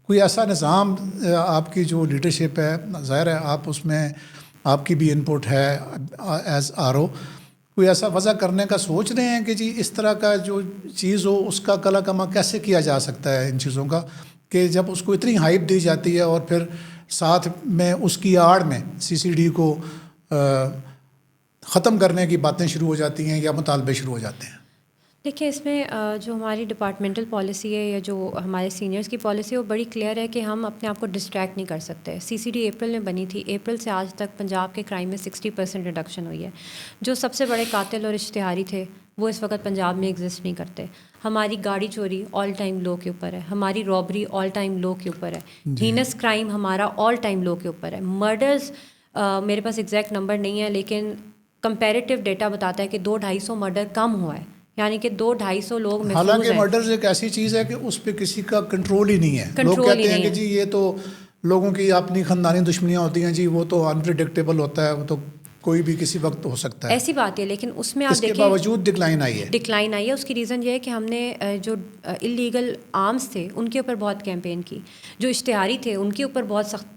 کوئی ایسا نظام آپ کی جو لیڈرشپ ہے, ظاہر ہے آپ اس میں آپ کی بھی انپٹ ہے ایز RO, کوئی ایسا وضع کرنے کا سوچ رہے ہیں کہ جی اس طرح کا جو چیز ہو اس کا کلا کما کیسے کیا جا سکتا ہے ان چیزوں کا, کہ جب اس کو اتنی ہائپ دی جاتی ہے اور پھر ساتھ میں اس کی آڑ میں CCD کو ختم کرنے کی باتیں شروع ہو جاتی ہیں یا مطالبے شروع ہو جاتے ہیں. دیکھیں اس میں جو ہماری ڈپارٹمنٹل پالیسی ہے یا جو ہمارے سینئرز کی پالیسی ہے وہ بڑی کلیئر ہے کہ ہم اپنے آپ کو ڈسٹریکٹ نہیں کر سکتے. CCD اپریل میں بنی تھی, اپریل سے آج تک پنجاب کے کرائم میں 60% ریڈکشن ہوئی ہے. جو سب سے بڑے قاتل اور اشتہاری تھے وہ اس وقت پنجاب میں ایگزسٹ نہیں کرتے. ہماری گاڑی چوری آل ٹائم لو کے اوپر ہے, ہماری رابری آل ٹائم لو کے اوپر ہے, ہینس کرائم ہمارا آل ٹائم لو کے اوپر ہے. مرڈرز میرے پاس ایگزیکٹ نمبر نہیں ہے لیکن کمپیریٹیو ڈیٹا بتاتا ہے کہ 200-250 مرڈر کم ہوا ہے, یعنی کہ 200-250 لوگ محفوظ ہیں. حالانکہ مرڈرز ایک ایسی چیز ہے کہ اس پہ کسی کا کنٹرول ہی نہیں ہے. لوگ کہتے ہیں کہ جی یہ تو لوگوں کی اپنی خاندانی دشمنیاں ہوتی ہیں, جی وہ تو انپریڈکٹیبل ہوتا ہے, وہ تو کوئی بھی کسی وقت ہو سکتا ہے. ایسی بات ہے, لیکن اس میں آپ دیکھیں, اس کے باوجود ڈکلائن آئی ہے. اس کی ریزن یہ ہے کہ ہم نے جو اللیگل آرمز تھے ان کے اوپر بہت کیمپین کی, جو اشتہاری تھے ان کے اوپر بہت سخت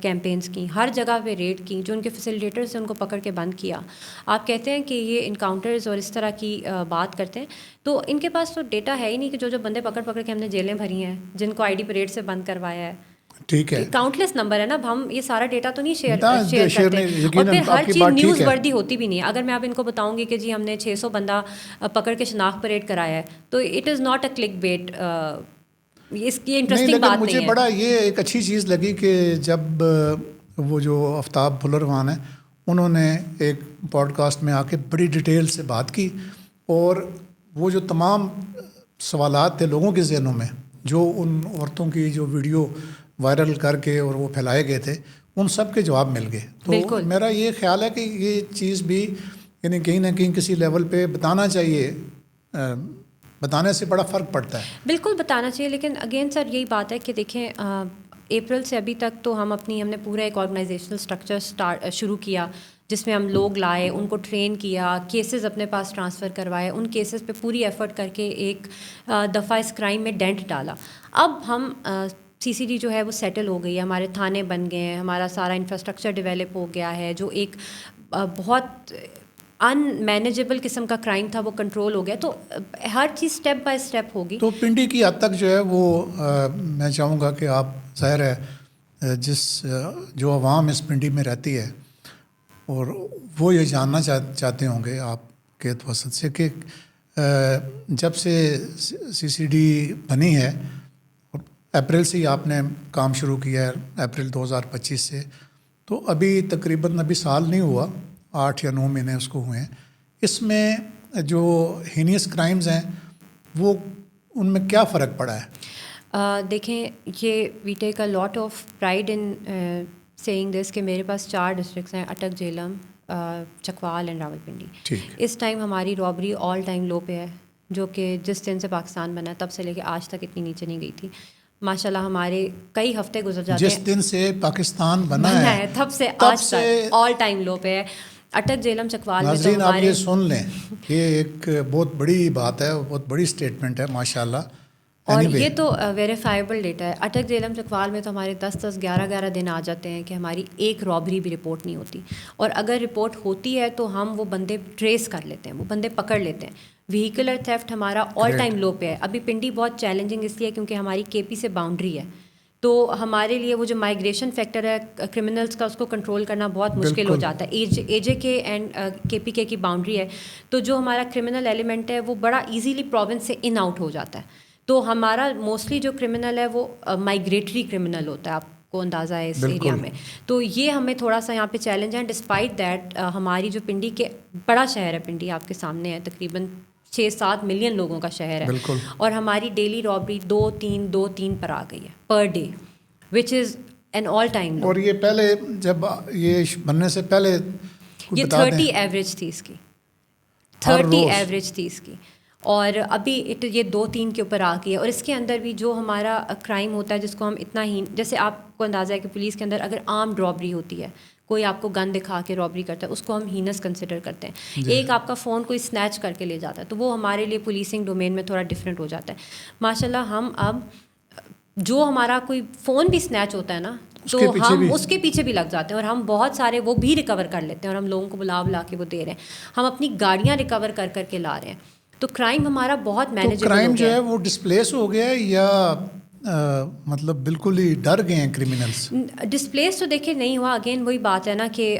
کیمپینز کی, ہر جگہ پہ ریڈ کی, جو ان کے فیسیلیٹیٹرز ہیں ان کو پکڑ کے بند کیا. آپ کہتے ہیں کہ یہ انکاؤنٹرز اور اس طرح کی بات کرتے ہیں, تو ان کے پاس تو ڈیٹا ہے ہی نہیں کہ جو پندے پکڑ کے ہم نے جیلیں بھری ہیں, جن کو آئی ڈی پریڈ سے بند کروایا ہے. ٹھیک ہے, کاؤنٹلیس نمبر ہے نا, ہم یہ سارا ڈیٹا تو نہیں شیئر کرتے, اور پھر ہر چیز نیوز وردی ہوتی بھی نہیں ہے. اگر میں اب ان کو بتاؤں گی کہ جی ہم نے 600 بندہ پکڑ کے شناخت پریڈ کرایا ہے, تو it is not a clickbait. اس کی انٹرسٹنگ بات نہیں ہے. مجھے بڑا یہ ایک اچھی چیز لگی کہ جب وہ جو آفتاب بھلروان ہیں انہوں نے ایک پوڈ کاسٹ میں آ کے بڑی ڈیٹیل سے بات کی, اور وہ جو تمام سوالات تھے لوگوں کے ذہنوں میں, جو ان عورتوں کی جو ویڈیو وائرل کر کے اور وہ پھیلائے گئے تھے, ان سب کے جواب مل گئے. تو میرا یہ خیال ہے کہ یہ چیز بھی یعنی کہیں نہ کہیں کسی لیول پہ بتانا چاہیے, بتانے سے بڑا فرق پڑتا ہے. بالکل بتانا چاہیے, لیکن اگین سر یہی بات ہے کہ دیکھیں اپریل سے ابھی تک تو ہم نے پورا ایک آرگنائزیشنل اسٹرکچر شروع کیا, جس میں ہم لوگ لائے, ان کو ٹرین کیا, کیسز اپنے پاس ٹرانسفر کروائے, ان کیسز پہ پوری ایفرٹ کر کے ایک دفعہ اس کرائم میں ڈینٹ ڈالا. اب ہم CCD جو ہے وہ سیٹل ہو گئی ہے, ہمارے تھانے بن گئے ہیں, ہمارا سارا انفراسٹرکچر ڈیولپ ہو گیا ہے, جو ایک بہت ان مینیجیبل قسم کا کرائم تھا وہ کنٹرول ہو گیا. تو ہر چیز اسٹیپ بائی اسٹیپ ہوگی. تو پنڈی کی حد تک جو ہے وہ میں چاہوں گا کہ آپ ظاہر ہے جو عوام اس پنڈی میں رہتی ہے, اور وہ یہ جاننا چاہتے ہوں گے آپ کے توسط سے کہ جب سے CCD بنی ہے, اپریل سے ہی آپ نے کام شروع کیا ہے, اپریل 2025 سے, تو ابھی تقریباً سال نہیں ہوا, 8 یا 9 مہینے اس کو ہوئے ہیں. اس میں جو ہینیس کرائمز ہیں وہ ان میں کیا فرق پڑا ہے؟ دیکھیں, یہ we take a lot of pride in seeing this کہ میرے پاس 4 ڈسٹرکٹس ہیں, اٹک, جہلم, چکوال اینڈ راولپنڈی. اس ٹائم ہماری رابری آل ٹائم لو پہ ہے, جو کہ جس دن سے پاکستان بنا ہے تب سے لے کے آج تک اتنی نیچے نہیں گئی تھی. ماشاء اللہ ہمارے کئی ہفتے گزر جاتے ہیں, جس دن سے پاکستان بنا ہے تب سے آج تک آل ٹائم لو پہ ہے. اٹک, جہلم, چکوال میں ناظرین آپ یہ سن لیں, یہ ایک بہت بڑی بات ہے, بہت بڑی اسٹیٹمنٹ ہے ماشاء اللہ. اور یہ تو ویریفائبل ڈیٹا ہے. اٹک, جہلم, چکوال میں تو ہمارے 10-10, 11-11 دن آ جاتے ہیں کہ ہماری ایک رابری بھی رپورٹ نہیں ہوتی, اور اگر رپورٹ ہوتی ہے تو ہم وہ بندے ٹریس کر لیتے ہیں, وہ بندے پکڑ لیتے ہیں. وہیکولر تھیفٹ ہمارا آل ٹائم لو پہ ہے. ابھی پنڈی بہت چیلنجنگ اس لیے کیونکہ ہماری KP سے باؤنڈری ہے, تو ہمارے لیے وہ جو مائیگریشن فیکٹر ہے کرمنلز کا, اس کو کنٹرول کرنا بہت مشکل ہو جاتا ہے. AJK اینڈ KPK کی باؤنڈری ہے, تو جو ہمارا کرمنل ایلیمنٹ ہے وہ بڑا ایزیلی پروونس سے ان آؤٹ ہو جاتا ہے. تو ہمارا موسٹلی جو کرمنل ہے وہ مائیگریٹری کرمنل ہوتا ہے, آپ کو اندازہ ہے اس ایریا میں. تو یہ ہمیں تھوڑا سا یہاں پہ چیلنج ہے. ڈسپائٹ دیٹ ہماری جو پنڈی کے بڑا شہر ہے, پنڈی آپ کے سامنے ہے, تقریباً 6-7 ملین لوگوں کا شہر ہے, اور ہماری ڈیلی رابری 2-3 پر آ گئی ہے per day, which is an all time. اور یہ پہلے جب یہ بننے سے پہلے یہ 30 ایوریج تھی اس کی, 30 ایوریج تھی اس کی, اور ابھی یہ 2-3 کے اوپر آ گئی ہے. اور اس کے اندر بھی جو ہمارا کرائم ہوتا ہے, جس کو ہم اتنا ہی, جیسے آپ کو اندازہ ہے کہ پولیس کے اندر اگر آرمڈ رابری ہوتی ہے, کوئی آپ کو گن دکھا کے رابری کرتا ہے, اس کو ہم ہینس کنسیڈر کرتے ہیں. ایک آپ کا فون کوئی اسنیچ کر کے لے جاتا ہے, تو وہ ہمارے لیے پولیسنگ ڈومین میں تھوڑا ڈفرینٹ ہو جاتا ہے. ماشاء اللہ ہم اب جو ہمارا کوئی فون بھی اسنیچ ہوتا ہے نا, تو ہم اس کے پیچھے بھی لگ جاتے ہیں, اور ہم بہت سارے وہ بھی ریکور کر لیتے ہیں, اور ہم لوگوں کو بلا کے وہ دے رہے ہیں. ہم اپنی گاڑیاں ریکور کر کے لا رہے ہیں. تو کرائم ہمارا بہت مینیجیبل ہو گیا ہے. کرائم جو ہے وہ ڈسپلیس ہو گیا ہے یا مطلب بالکل ہی ڈر گئے ہیں کرمنلس؟ ڈسپلیس تو دیکھیں نہیں ہوا. اگین وہی بات ہے نا کہ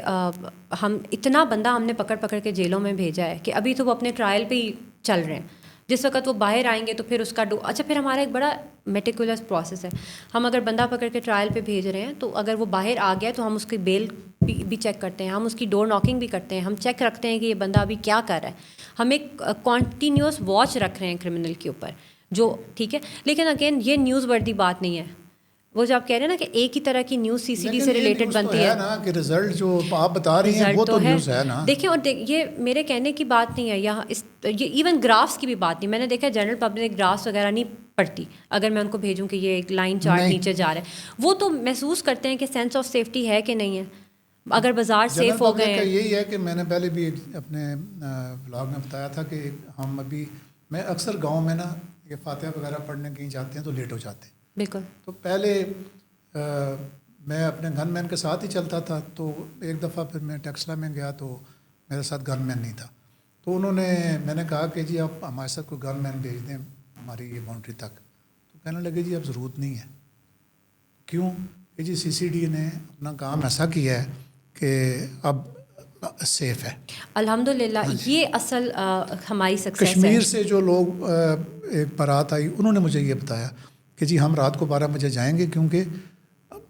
ہم اتنا بندہ ہم نے پکڑ کے جیلوں میں بھیجا ہے کہ ابھی تو وہ اپنے ٹرائل پہ ہی چل رہے ہیں. جس وقت وہ باہر آئیں گے تو پھر اس کا اچھا, پھر ہمارا ایک بڑا میٹیکولس پروسیس ہے. ہم اگر بندہ پکڑ کے ٹرائل پہ بھیج رہے ہیں, تو اگر وہ باہر آ گیا تو ہم اس کی بیل بھی چیک کرتے ہیں, ہم اس کی ڈور ناکنگ بھی کرتے ہیں, ہم چیک رکھتے ہیں کہ یہ بندہ ابھی کیا کر رہا ہے. ہم ایک کنٹینیوس واچ رکھ رہے ہیں کرمنل کے اوپر, جو ٹھیک ہے. لیکن اگین یہ نیوز وردی بات نہیں ہے. وہ جو آپ کہہ رہے ہیں نا کہ ایک ہی طرح کی نیوز CCD سے ریلیٹڈ بنتی ہے نا, کہ رزلٹ جو آپ بتا رہی ہیں وہ تو نیوز ہے نا. دیکھیں, اور یہ میرے کہنے کی بات نہیں ہے یہاں, یہ ایون گرافس کی بھی بات نہیں. میں نے دیکھا جنرل پبلک گرافس وغیرہ نہیں پڑھتی. اگر میں ان کو بھیجوں کہ یہ ایک لائن چارٹ نیچے جا رہا ہے, وہ تو محسوس کرتے ہیں کہ سینس آف سیفٹی ہے کہ نہیں ہے. اگر بازار سیف ہو گئے ہیں. یہی ہے کہ میں نے پہلے بھی اپنے ولاگ میں بتایا تھا کہ ہم ابھی میں اکثر گاؤں میں نا یہ فاتحہ وغیرہ پڑھنے کہیں جاتے ہیں تو لیٹ ہو جاتے ہیں. بالکل. تو پہلے میں اپنے گن مین کے ساتھ ہی چلتا تھا. تو ایک دفعہ پھر میں ٹیکسلا میں گیا تو میرے ساتھ گن مین نہیں تھا. تو میں نے کہا کہ جی آپ ہمارے ساتھ کوئی گن مین بھیج دیں ہماری یہ باؤنڈری تک. تو کہنے لگے جی اب ضرورت نہیں ہے. کیوں کہ جی CCD نے اپنا کام ایسا کیا ہے کہ اب سیف ہے. الحمدللہ یہ اصل ہماری سکسیس ہے. کشمیر سے جو لوگ ایک بارات آئی انہوں نے مجھے یہ بتایا کہ جی ہم رات کو 12 بجے جائیں گے کیونکہ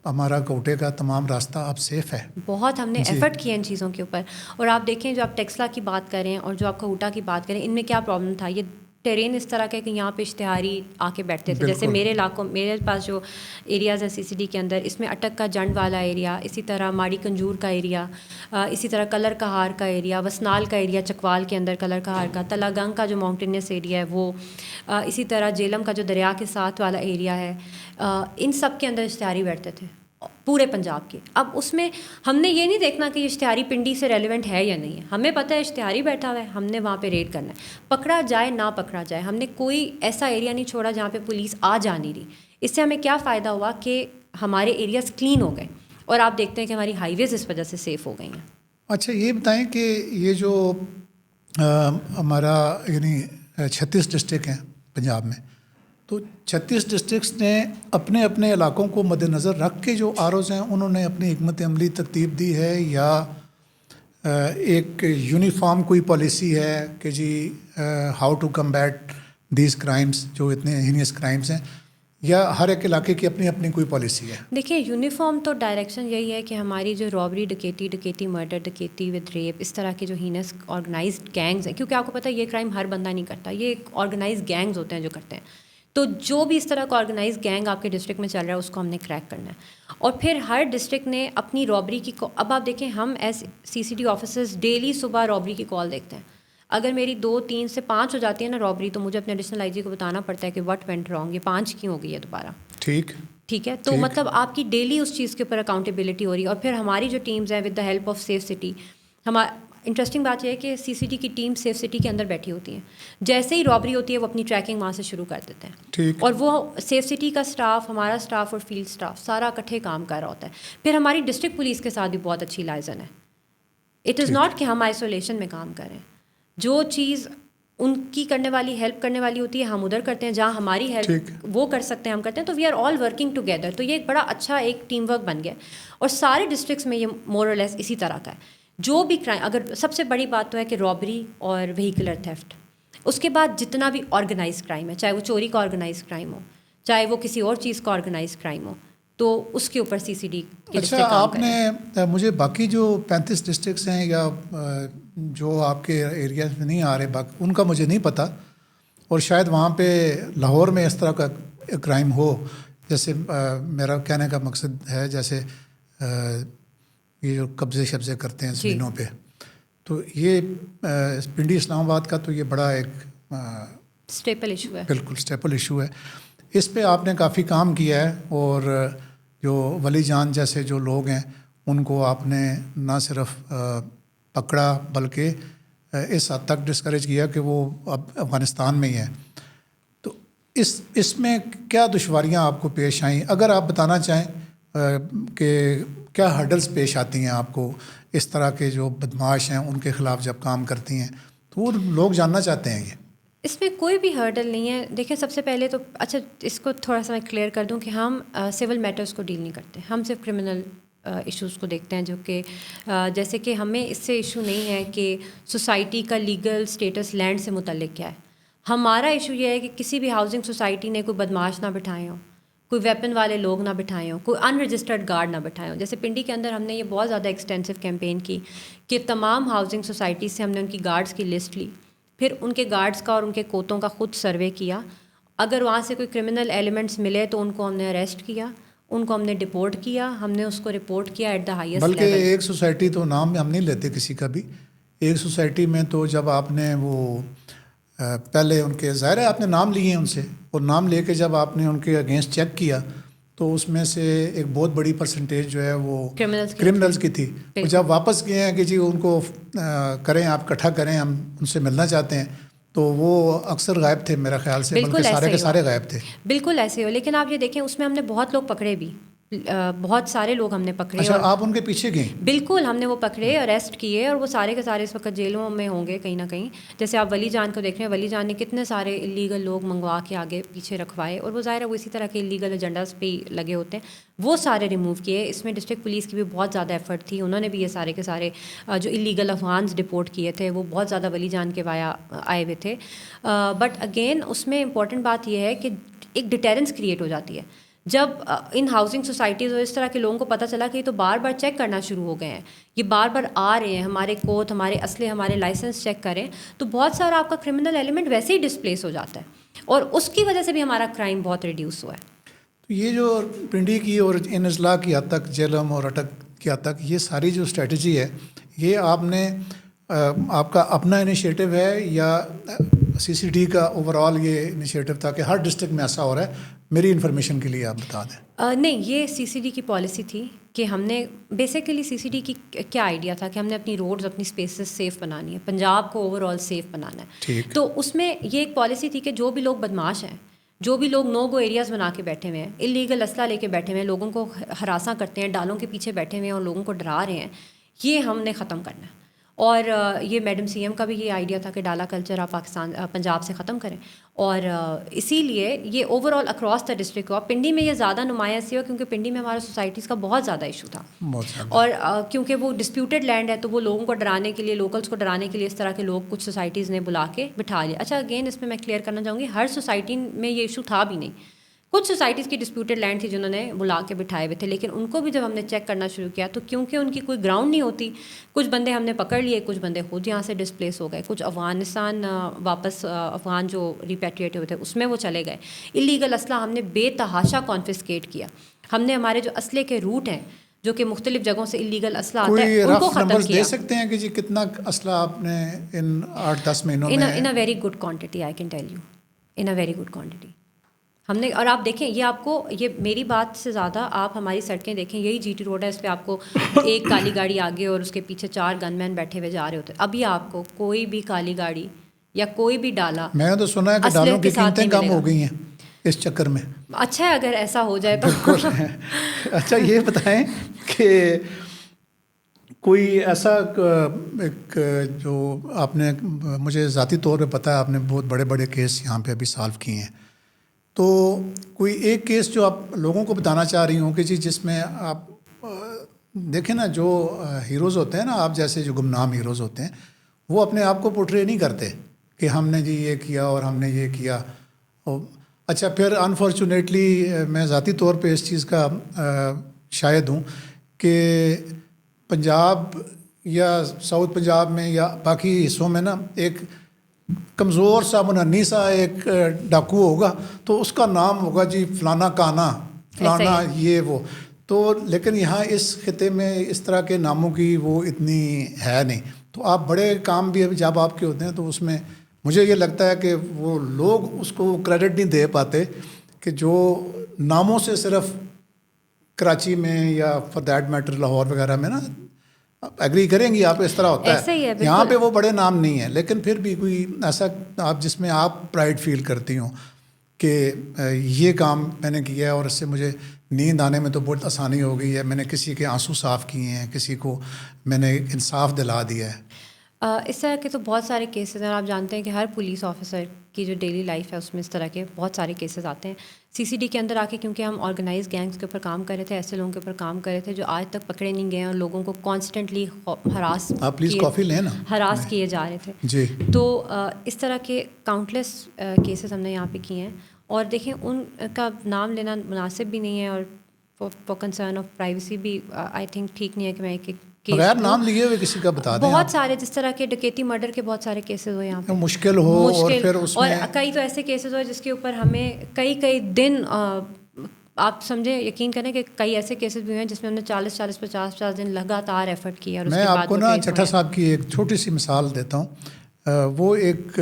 ہمارا کوٹے کا تمام راستہ اب سیف ہے. بہت ہم نے ایفرٹ کیا ان چیزوں کے اوپر. اور آپ دیکھیں جو آپ ٹیکسلا کی بات کریں اور جو آپ کوٹا کی بات کریں ان میں کیا پرابلم تھا. یہ ٹرین اس طرح کا کہ یہاں پہ اشتہاری آ کے بیٹھتے تھے. جیسے میرے علاقوں میرے پاس جو ایریاز ہیں CCD کے اندر اس میں اٹک کا جنڈ والا ایریا, اسی طرح ماڑی کنجور کا ایریا, اسی طرح کلر کہار کا ایریا, وسنال کا ایریا چکوال کے اندر کلر کہار کا, تلا گنگ کا جو ماؤنٹینس ایریا ہے وہ, اسی طرح جیلم کا جو دریا کے ساتھ والا ایریا ہے, ان سب کے اندر اشتہاری بیٹھتے تھے پورے پنجاب کے. اب اس میں ہم نے یہ نہیں دیکھنا کہ یہ اشتہاری پنڈی سے ریلیونٹ ہے یا نہیں ہے. ہمیں پتہ ہے اشتہاری بیٹھا ہوا ہے, ہم نے وہاں پہ ریڈ کرنا ہے, پکڑا جائے نہ پکڑا جائے. ہم نے کوئی ایسا ایریا نہیں چھوڑا جہاں پہ پولیس آ جا نہیں رہی. اس سے ہمیں کیا فائدہ ہوا کہ ہمارے ایریاز کلین ہو گئے اور آپ دیکھتے ہیں کہ ہماری ہائی ویز اس وجہ سے سیف ہو گئی ہیں. اچھا یہ بتائیں کہ یہ جو ہمارا یعنی 36 ڈسٹرکٹ ہیں پنجاب میں, تو 36 ڈسٹرکٹس نے اپنے اپنے علاقوں کو مد نظر رکھ کے جو ROs ہیں انہوں نے اپنی حکمت عملی ترتیب دی ہے, یا ایک یونیفارم کوئی پالیسی ہے کہ جی how to combat these crimes جو اتنے ہینیس کرائمس ہیں, یا ہر ایک علاقے کی اپنی اپنی کوئی پالیسی ہے؟ دیکھیں یونیفارم تو ڈائریکشن یہی ہے کہ ہماری جو رابری ڈکیتی مرڈر ڈکیتی ود ریپ اس طرح کے جو ہینس آرگنائزڈ گینگز ہیں, کیونکہ آپ کو پتہ ہے یہ کرائم ہر بندہ نہیں کرتا, یہ ایک آرگنائزڈ گینگز ہوتے ہیں جو کرتے ہیں. تو جو بھی اس طرح کا آرگنائز گینگ آپ کے ڈسٹرکٹ میں چل رہا ہے اس کو ہم نے کریک کرنا ہے. اور پھر ہر ڈسٹرکٹ نے اپنی رابری کی اب آپ دیکھیں ہم ایز CCD آفیسرز ڈیلی صبح رابری کی کال دیکھتے ہیں. اگر میری 2 3 سے 5 ہو جاتی ہے نا رابری, تو مجھے اپنے ایڈیشنل IG کو بتانا پڑتا ہے کہ وٹ وینٹ رانگ, یہ 5 کیوں ہو گئی ہے دوبارہ. ٹھیک ہے. تو مطلب آپ کی ڈیلی اس چیز کے اوپر اکاؤنٹیبلٹی ہو رہی ہے. اور پھر ہماری جو ٹیمز ہیں with the help of safe city, interesting بات یہ ہے کہ CCD کی ٹیم سیف سٹی کے اندر بیٹھی ہوتی ہیں. جیسے ہی رابری ہوتی ہے وہ اپنی ٹریکنگ وہاں سے شروع کر دیتے ہیں, اور وہ سیف سٹی کا اسٹاف, ہمارا اسٹاف اور فیلڈ اسٹاف سارا اکٹھے کام کر رہا ہوتا ہے. پھر ہماری ڈسٹرکٹ پولیس کے ساتھ بھی بہت اچھی لائزن ہے. اٹ از ناٹ کہ ہم آئسولیشن میں کام کریں. جو چیز ان کی کرنے والی ہیلپ کرنے والی ہوتی ہے ہم ادھر کرتے ہیں, جہاں ہماری ہیلپ وہ کر سکتے ہیں ہم کرتے ہیں. تو we are all working together. تو یہ ایک بڑا اچھا ایک ٹیم ورک بن گیا, اور سارے ڈسٹرکٹس میں یہ مور اور لیس اسی طرح کا ہے. جو بھی کرائم, اگر سب سے بڑی بات تو ہے کہ رابری اور وہیکولر تھیفٹ, اس کے بعد جتنا بھی آرگنائز کرائم ہے, چاہے وہ چوری کا آرگنائز کرائم ہو, چاہے وہ کسی اور چیز کا آرگنائز کرائم ہو, تو اس کے اوپر CCD کے. اچھا آپ نے مجھے باقی جو 35 ڈسٹرکٹس ہیں یا جو آپ کے ایریاز میں نہیں آ رہے باقی ان کا مجھے نہیں پتہ, اور شاید وہاں پہ لاہور میں اس طرح کا کرائم ہو. جیسے میرا کہنے کا مقصد ہے جیسے یہ جو قبضے شبضے کرتے ہیں زمینوں پہ, تو یہ پنڈی اسلام آباد کا تو یہ بڑا ایک اسٹیپل ایشو ہے. بالکل اسٹیپل ایشو ہے. اس پہ آپ نے کافی کام کیا ہے, اور جو ولی جان جیسے جو لوگ ہیں ان کو آپ نے نہ صرف پکڑا بلکہ اس حد تک ڈسکریج کیا کہ وہ اب افغانستان میں ہی ہیں. تو اس میں کیا دشواریاں آپ کو پیش آئیں, اگر آپ بتانا چاہیں کہ کیا ہرڈلز پیش آتی ہیں آپ کو اس طرح کے جو بدماش ہیں ان کے خلاف جب کام کرتی ہیں, تو وہ لوگ جاننا چاہتے ہیں. یہ اس میں کوئی بھی ہرڈل نہیں ہے. دیکھیں سب سے پہلے تو اچھا اس کو تھوڑا سا میں کلیئر کر دوں کہ ہم سول میٹرز کو ڈیل نہیں کرتے, ہم صرف کرمنل ایشوز کو دیکھتے ہیں. جو کہ جیسے کہ ہمیں اس سے ایشو نہیں ہے کہ سوسائٹی کا لیگل اسٹیٹس لینڈ سے متعلق کیا ہے. ہمارا ایشو یہ ہے کہ کسی بھی ہاؤسنگ سوسائٹی نے کوئی بدماش نہ بٹھائے ہوں, کوئی ویپن والے لوگ نہ بٹھائے ہوں, کوئی ان رجسٹرڈ گارڈ نہ بٹھائے ہوں. جیسے پنڈی کے اندر ہم نے یہ بہت زیادہ ایکسٹینسو کیمپین کی کہ تمام ہاؤسنگ سوسائٹیز سے ہم نے ان کی گارڈز کی لسٹ لی, پھر ان کے گارڈز کا اور ان کے کوتوں کا خود سروے کیا. اگر وہاں سے کوئی کرمنل ایلیمنٹس ملے تو ان کو ہم نے اریسٹ کیا, ان کو ہم نے ڈپورٹ کیا, ہم نے اس کو رپورٹ کیا ایٹ دا ہائیسٹ لیول. بلکہ ایک سوسائٹی تو نام ہم نہیں لیتے کسی کا بھی, ایک سوسائٹی میں تو جب آپ نے وہ پہلے ان کے ظاہر ہے آپ نے نام لیے ہیں ان سے, اور نام لے کے جب آپ نے ان کے اگینسٹ چیک کیا تو اس میں سے ایک بہت بڑی پرسنٹیج جو ہے وہ کرمنلز کی تھی. جب واپس گئے ہیں کہ جی ان کو کریں، آپ اکٹھا کریں، ہم ان سے ملنا چاہتے ہیں، تو وہ اکثر غائب تھے میرا خیال سے، بلکہ سارے کے سارے غائب تھے. بالکل ایسے ہو. لیکن آپ یہ دیکھیں اس میں ہم نے بہت لوگ پکڑے بھی، بہت سارے لوگ ہم نے پکڑے. اچھا، آپ ان کے پیچھے گئیں؟ بالکل، ہم نے وہ پکڑے، اریسٹ کیے، اور وہ سارے کے سارے اس وقت جیلوں میں ہوں گے کہیں نہ کہیں. جیسے آپ ولی جان کو دیکھ رہے ہیں، ولی جان نے کتنے سارے اللیگل لوگ منگوا کے آگے پیچھے رکھوائے، اور وہ ظاہر ہے وہ اسی طرح کے اللیگل ایجنڈاز پہ لگے ہوتے ہیں، وہ سارے ریموو کیے. اس میں ڈسٹرکٹ پولیس کی بھی بہت زیادہ ایفرٹ تھی، انہوں نے بھی یہ سارے کے سارے جو اللیگل افغانز ڈپورٹ کیے تھے وہ بہت زیادہ ولی جان کے وایا آئے ہوئے تھے. بٹ اگین اس میں امپورٹنٹ بات یہ ہے کہ ایک ڈیٹرنس کریٹ ہو جاتی ہے جب ان ہاؤسنگ سوسائٹیز اور اس طرح کے لوگوں کو پتہ چلا کہ یہ تو بار بار چیک کرنا شروع ہو گئے ہیں، یہ بار بار آ رہے ہیں، ہمارے کوت، ہمارے اسلحے، ہمارے لائسنس چیک کریں، تو بہت سارا آپ کا کرمنل ایلیمنٹ ویسے ہی ڈسپلیس ہو جاتا ہے، اور اس کی وجہ سے بھی ہمارا کرائم بہت ریڈیوس ہوا ہے. تو یہ جو پنڈی کی اور ان اضلاع کی حد تک، جیلم اور اٹک کی حد تک، یہ ساری جو اسٹریٹجی ہے، یہ آپ نے آپ کا اپنا انیشیٹو ہے یا سی سی ڈی کا اوور آل یہ انیشیٹو تھا کہ ہر ڈسٹرکٹ میں ایسا ہو رہا ہے؟ میری انفارمیشن کے لیے آپ بتا دیں. نہیں، یہ سی سی ڈی کی پالیسی تھی کہ ہم نے بیسیکلی سی سی ڈی کی کیا آئیڈیا تھا کہ ہم نے اپنی روڈز، اپنی اسپیسز سیف بنانی ہے، پنجاب کو اوور آل سیف بنانا ہے. ٹھیک. تو اس میں یہ ایک پالیسی تھی کہ جو بھی لوگ بدماش ہیں، جو بھی لوگ نو گو ایریاز بنا کے بیٹھے ہوئے ہیں، اللیگل اسلحہ لے کے بیٹھے ہوئے ہیں، لوگوں کو ہراساں کرتے ہیں، ڈالوں کے پیچھے بیٹھے ہوئے ہیں اور لوگوں کو ڈرا رہے ہیں، یہ ہم نے ختم کرنا ہے. اور یہ میڈم سی ایم کا بھی یہ آئیڈیا تھا کہ ڈالا کلچر آپ پاکستان پنجاب سے ختم کریں، اور اسی لیے یہ over all across the district ہوا. پنڈی میں یہ زیادہ نمایاں اس لیے ہوا کیونکہ پنڈی میں ہمارا سوسائٹیز کا بہت زیادہ ایشو تھا، اور کیونکہ وہ ڈسپیوٹیڈ لینڈ ہے تو وہ لوگوں کو ڈرانے کے لیے، لوکلس کو ڈرانے کے لیے اس طرح کے لوگ کچھ سوسائٹیز نے بلا کے بٹھا لیا. اچھا، اگین اس میں میں کلیئر کرنا چاہوں گی، ہر سوسائٹی میں یہ ایشو تھا بھی نہیں، کچھ سوسائٹیز کی ڈسپیوٹیڈ لینڈ تھی جنہوں نے بلا کے بٹھائے ہوئے تھے، لیکن ان کو بھی جب ہم نے چیک کرنا شروع کیا تو کیونکہ ان کی کوئی گراؤنڈ نہیں ہوتی، کچھ بندے ہم نے پکڑ لیے، کچھ بندے خود یہاں سے ڈسپلیس ہو گئے، کچھ افغانستان واپس افغان جو ریپیٹریٹ ہوئے تھے اس میں وہ چلے گئے. اللیگل اسلحہ ہم نے بے تحاشا کانفسکیٹ کیا، ہم نے ہمارے جو اسلحے کے روٹ ہیں جو کہ مختلف جگہوں سے اللیگل اسلحہ آتا ہے ان کو ختم کیا. دے سکتے ہیں کہ جی کتنا اسلحہ آپ نے ان 8-10 مہینوں میں؟ In a very good quantity, I can tell you, in a very good quantity ہم نے. اور آپ دیکھیں، یہ آپ کو، یہ میری بات سے زیادہ آپ ہماری سڑکیں دیکھیں، یہی جی ٹی روڈ ہے، اس پہ آپ کو ایک کالی گاڑی آگے اور اس کے پیچھے 4 گن مین بیٹھے ہوئے جا رہے ہوتے ہیں. ابھی آپ کو کوئی بھی کالی گاڑی یا کوئی بھی ڈالا، میں نے تو سنا ہے کہ ڈالوں کی قیمتیں کم ہو گئی ہیں اس چکر میں. اچھا ہے اگر ایسا ہو جائے تو. اچھا یہ بتائیں کہ کوئی ایسا ایک جو آپ نے، مجھے ذاتی طور پہ پتہ ہے آپ نے بہت بڑے بڑے کیس یہاں پہ ابھی سالو کیے ہیں، تو کوئی ایک کیس جو آپ لوگوں کو بتانا چاہ رہی ہوں کہ جی جس میں آپ دیکھیں نا، جو ہیروز ہوتے ہیں نا، آپ جیسے جو گمنام ہیروز ہوتے ہیں، وہ اپنے آپ کو پورٹری نہیں کرتے کہ ہم نے جی یہ کیا اور ہم نے یہ کیا. اچھا، پھر انفارچونیٹلی میں ذاتی طور پہ اس چیز کا شاہد ہوں کہ پنجاب یا ساؤتھ پنجاب میں یا باقی حصوں میں نا ایک کمزور سا منحنی سا ایک ڈاکو ہوگا تو اس کا نام ہوگا جی فلانا کانا، فلانا یہ وہ. تو لیکن یہاں اس خطے میں اس طرح کے ناموں کی وہ اتنی ہے نہیں. تو آپ بڑے کام بھی جب آپ کے ہوتے ہیں تو اس میں مجھے یہ لگتا ہے کہ وہ لوگ اس کو کریڈٹ نہیں دے پاتے کہ جو ناموں سے صرف کراچی میں یا فار دیٹ میٹر لاہور وغیرہ میں نا، ایگری کریں گی آپ، اس طرح ہوتا ہے. یہاں پہ وہ بڑے نام نہیں ہیں، لیکن پھر بھی کوئی ایسا آپ جس میں آپ پرائڈ فیل کرتی ہوں کہ یہ کام میں نے کیا ہے اور اس سے مجھے نیند آنے میں تو بہت آسانی ہو گئی ہے، میں نے کسی کے آنسو صاف کیے ہیں، کسی کو میں نے انصاف دلا دیا ہے. اس طرح کے تو بہت سارے کیسز ہیں. آپ جانتے ہیں کہ ہر پولیس آفیسر کی جو ڈیلی لائف ہے اس میں اس طرح کے بہت سارے کیسز آتے ہیں. سی سی ڈی کے اندر آ کے کیونکہ ہم آرگنائز گینگز کے اوپر کام کر رہے تھے، ایسے لوگوں کے اوپر کام کر رہے تھے جو آج تک پکڑے نہیں گئے اور لوگوں کو کانسٹنٹلی ہراس کیے جا رہے تھے جی. تو اس طرح کے کاؤنٹلیس کیسز ہم نے یہاں پہ کیے ہیں. اور دیکھیں ان کا نام لینا مناسب بھی نہیں ہے، اور فار کنسرن آف پرائیویسی بھی آئی تھنک ٹھیک نہیں ہے کہ میں ایک بغیر نام لیے ہوئے کسی کا بتا دیں. بہت سارے جس طرح کے ڈکیتی مرڈر کے بہت سارے کیسز ہوئے یہاں پہ، مشکل ہو اور پھر اس میں اور کئی تو ایسے کیسز ہوئے جس کے اوپر ہمیں کئی دن، آپ سمجھیں، یقین کریں کہ کئی ایسے کیسز بھی ہوئے ہیں جس میں ہم نے 40-50 دن لگاتار ایفرٹ کیا. اور میں آپ کو نا چٹھا صاحب کی ایک چھوٹی سی مثال دیتا ہوں. وہ ایک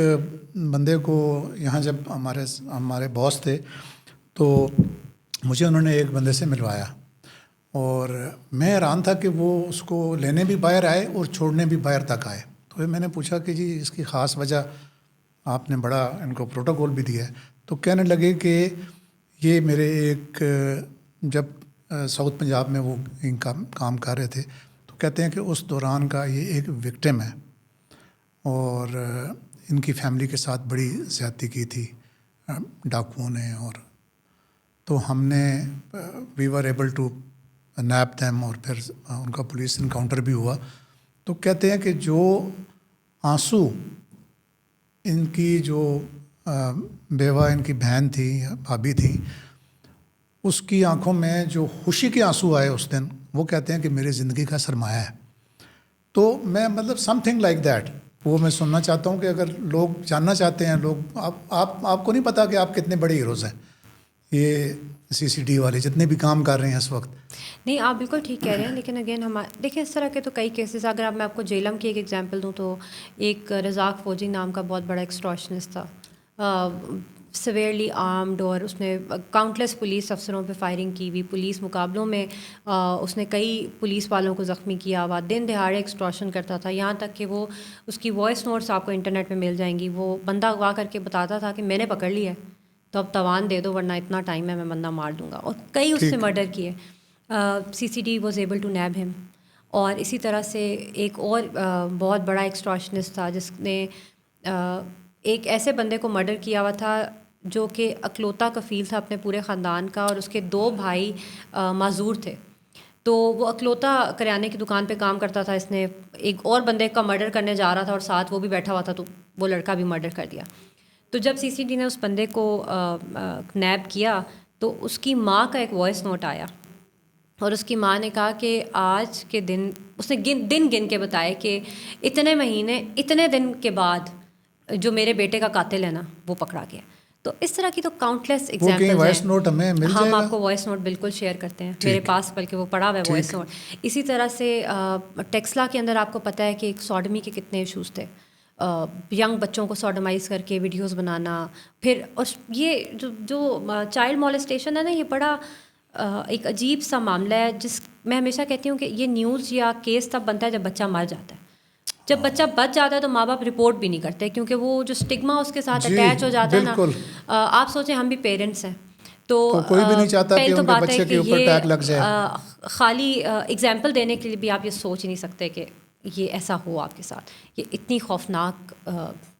بندے کو یہاں جب ہمارے باس تھے تو مجھے انہوں نے ایک بندے سے ملوایا اور میں حیران تھا کہ وہ اس کو لینے بھی باہر آئے اور چھوڑنے بھی باہر تک آئے. تو میں نے پوچھا کہ جی اس کی خاص وجہ, آپ نے بڑا ان کو پروٹوکول بھی دیا ہے. تو کہنے لگے کہ یہ میرے ایک, جب ساؤتھ پنجاب میں وہ ان کا کام کر رہے تھے, تو کہتے ہیں کہ اس دوران کا یہ ایک وکٹم ہے اور ان کی فیملی کے ساتھ بڑی زیادتی کی تھی ڈاکوؤں نے. اور تو ہم نے we were able to nab them, اور پھر ان کا پولیس انکاؤنٹر بھی ہوا. تو کہتے ہیں کہ جو آنسو ان کی جو بیوہ ان کی بہن تھی, بھابھی تھی, اس کی آنکھوں میں جو خوشی کے آنسو آئے اس دن, وہ کہتے ہیں کہ میری زندگی کا سرمایہ ہے. تو میں مطلب سم تھنگ لائک دیٹ, وہ میں سننا چاہتا ہوں کہ اگر لوگ جاننا چاہتے ہیں, لوگ آپ کو نہیں پتا کہ آپ کتنے بڑے ہیروز ہیں, یہ CCD والے جتنے بھی کام کر رہے ہیں اس وقت. نہیں, آپ بالکل ٹھیک کہہ رہے ہیں, لیکن اگین دیکھیں اس طرح کے تو کئی کیسز. اگر میں آپ کو جیلم کی ایک ایگزامپل دوں تو ایک رزاق فوجی نام کا بہت بڑا ایکسٹارشنسٹ تھا, سویئرلی آرمڈ, اور اس نے کاؤنٹلیس پولیس افسروں پہ فائرنگ کی ہوئی. پولیس مقابلوں میں اس نے کئی پولیس والوں کو زخمی کیا ہوا, دن دہاڑے ایکسٹارشن کرتا تھا. یہاں تک کہ وہ اس کی وائس نوٹس آپ کو انٹرنیٹ پہ مل جائیں گی. وہ بندہ اغوا کر کے بتاتا تھا کہ میں نے پکڑ لیا ہے تو اب توان دے دو ورنہ اتنا ٹائم ہے میں بندہ مار دوں گا. اور کئی اس سے مرڈر کیے. CCD was able to nab him. اور اسی طرح سے ایک اور بہت بڑا ایکسٹارشنسٹ تھا جس نے ایک ایسے بندے کو مرڈر کیا ہوا تھا جو کہ اکلوتا کفیل تھا اپنے پورے خاندان کا, اور اس کے 2 بھائی معذور تھے. تو وہ اکلوتا کریانے کی دکان پہ کام کرتا تھا. اس نے ایک اور بندے کا مرڈر کرنے جا رہا تھا اور ساتھ وہ بھی بیٹھا ہوا تھا, تو وہ لڑکا بھی مرڈر کر دیا. تو جب CCD نے اس بندے کو نیب کیا تو اس کی ماں کا ایک وائس نوٹ آیا, اور اس کی ماں نے کہا کہ آج کے دن, اس نے دن گن کے بتائے کہ اتنے مہینے اتنے دن کے بعد جو میرے بیٹے کا قاتل ہے نا وہ پکڑا گیا. تو اس طرح کی تو کاؤنٹلیس ایگزامپلز ہیں. ہم آپ کو وائس نوٹ بالکل شیئر کرتے ہیں, میرے پاس بلکہ وہ پڑا ہوا ہے وائس نوٹ. اسی طرح سے ٹیکسلا کے اندر آپ کو پتہ ہے کہ ایک سوڈمی کے کتنے ایشوز تھے, ینگ بچوں کو سوڈمائز کر کے ویڈیوز بنانا. پھر اور یہ جو چائلڈ مولسٹیشن ہے نا, یہ بڑا ایک عجیب سا معاملہ ہے. جس میں ہمیشہ کہتی ہوں کہ یہ نیوز یا کیس تب بنتا ہے جب بچہ مر جاتا ہے. جب بچہ بچ جاتا ہے تو ماں باپ رپورٹ بھی نہیں کرتے, کیونکہ وہ جو اسٹگما اس کے ساتھ اٹیچ ہو جاتا ہے نا. آپ سوچیں ہم بھی پیرنٹس ہیں, تو کوئی بھی نہیں چاہتا کہ ان کے بچے کے اوپر ٹیگ لگ جائے. خالی ایگزامپل دینے کے لیے بھی آپ یہ سوچ ہی نہیں سکتے کہ یہ ایسا ہو آپ کے ساتھ. یہ اتنی خوفناک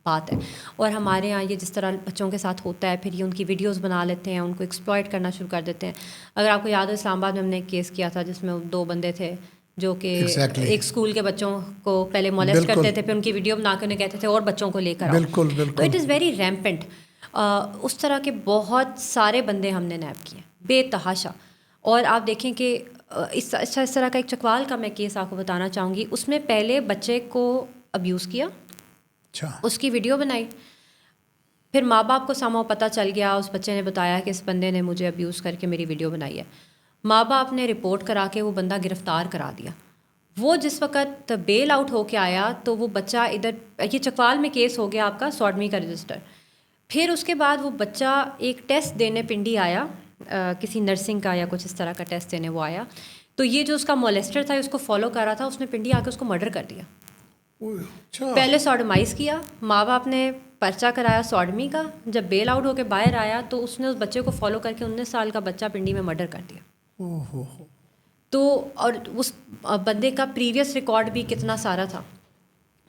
بات ہے. اور ہمارے یہاں یہ جس طرح بچوں کے ساتھ ہوتا ہے, پھر یہ ان کی ویڈیوز بنا لیتے ہیں, ان کو ایکسپلائٹ کرنا شروع کر دیتے ہیں. اگر آپ کو یاد ہو, اسلام آباد میں ہم نے ایک کیس کیا تھا جس میں 2 بندے تھے جو کہ ایک اسکول کے بچوں کو پہلے مولیسٹ کرتے تھے, پھر ان کی ویڈیو بنا کے انہیں کہتے تھے اور بچوں کو لے کر آؤ. تو اٹ از ویری ریمپنٹ. اس طرح کے بہت سارے بندے ہم نے نیب کیے بے تحاشا. اور آپ دیکھیں کہ اس طرح کا ایک چکوال کا میں کیس آپ کو بتانا چاہوں گی. اس میں پہلے بچے کو ابیوز کیا, اس کی ویڈیو بنائی, پھر ماں باپ کو ساموں پتہ چل گیا, اس بچے نے بتایا کہ اس بندے نے مجھے ابیوز کر کے میری ویڈیو بنائی ہے. ماں باپ نے رپورٹ کرا کے وہ بندہ گرفتار کرا دیا. وہ جس وقت بیل آؤٹ ہو کے آیا تو وہ بچہ ادھر, یہ چکوال میں کیس ہو گیا آپ کا سوڈمی کا رجسٹر. پھر اس کے بعد وہ بچہ ایک ٹیسٹ دینے پنڈی آیا, کسی نرسنگ کا یا کچھ اس طرح کا ٹیسٹ دینے وہ آیا. تو یہ جو اس کا مولیسٹر تھا, اس کو فالو کر رہا تھا, اس نے پنڈی آ کے اس کو مرڈر کر دیا. پہلے سوڈمائز کیا, ماں باپ نے پرچہ کرایا سوڈمی کا. جب بیل آؤٹ ہو کے باہر آیا تو اس نے اس بچے کو فالو کر کے 19 سال کا بچہ پنڈی میں مرڈر کر دیا. تو اور اس بندے کا پریویس ریکارڈ بھی کتنا سارا تھا.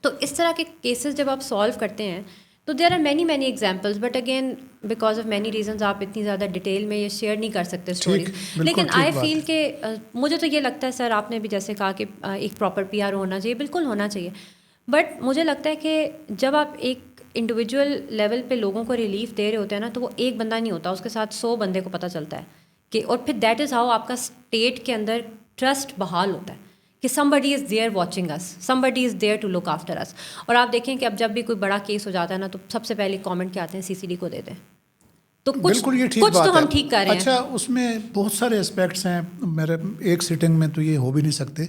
تو اس طرح کے کیسز جب آپ سالو کرتے ہیں تو there are many examples, but again because of many reasons آپ اتنی زیادہ ڈیٹیل میں یہ شیئر نہیں کر سکتے اسٹوریز. لیکن آئی فیل کہ مجھے تو یہ لگتا ہے, سر آپ نے بھی جیسے کہا کہ ایک پراپر PR ہونا چاہیے, بالکل ہونا چاہیے. بٹ مجھے لگتا ہے کہ جب آپ ایک انڈیویجول لیول پہ لوگوں کو ریلیف دے رہے ہوتے ہیں نا, تو وہ ایک بندہ نہیں ہوتا, اس کے ساتھ 100 بندے کو پتہ چلتا ہے کہ, اور پھر دیٹ از ہاؤ آپ کا اسٹیٹ کے اندر ٹرسٹ بحال ہوتا ہے کہ somebody is there watching us, somebody is there to look after us. اور آپ دیکھیں کہ اب جب بھی کوئی بڑا کیس ہو جاتا ہے نا, تو سب سے پہلے کامنٹ کیا آتے ہیں, CCD کو دے دیں. تو بالکل یہ ٹھیک بات تو ہم ٹھیک کر رہے ہیں. اچھا, اس میں بہت سارے اسپیکٹس ہیں, میرے ایک سٹنگ میں تو یہ ہو بھی نہیں سکتے.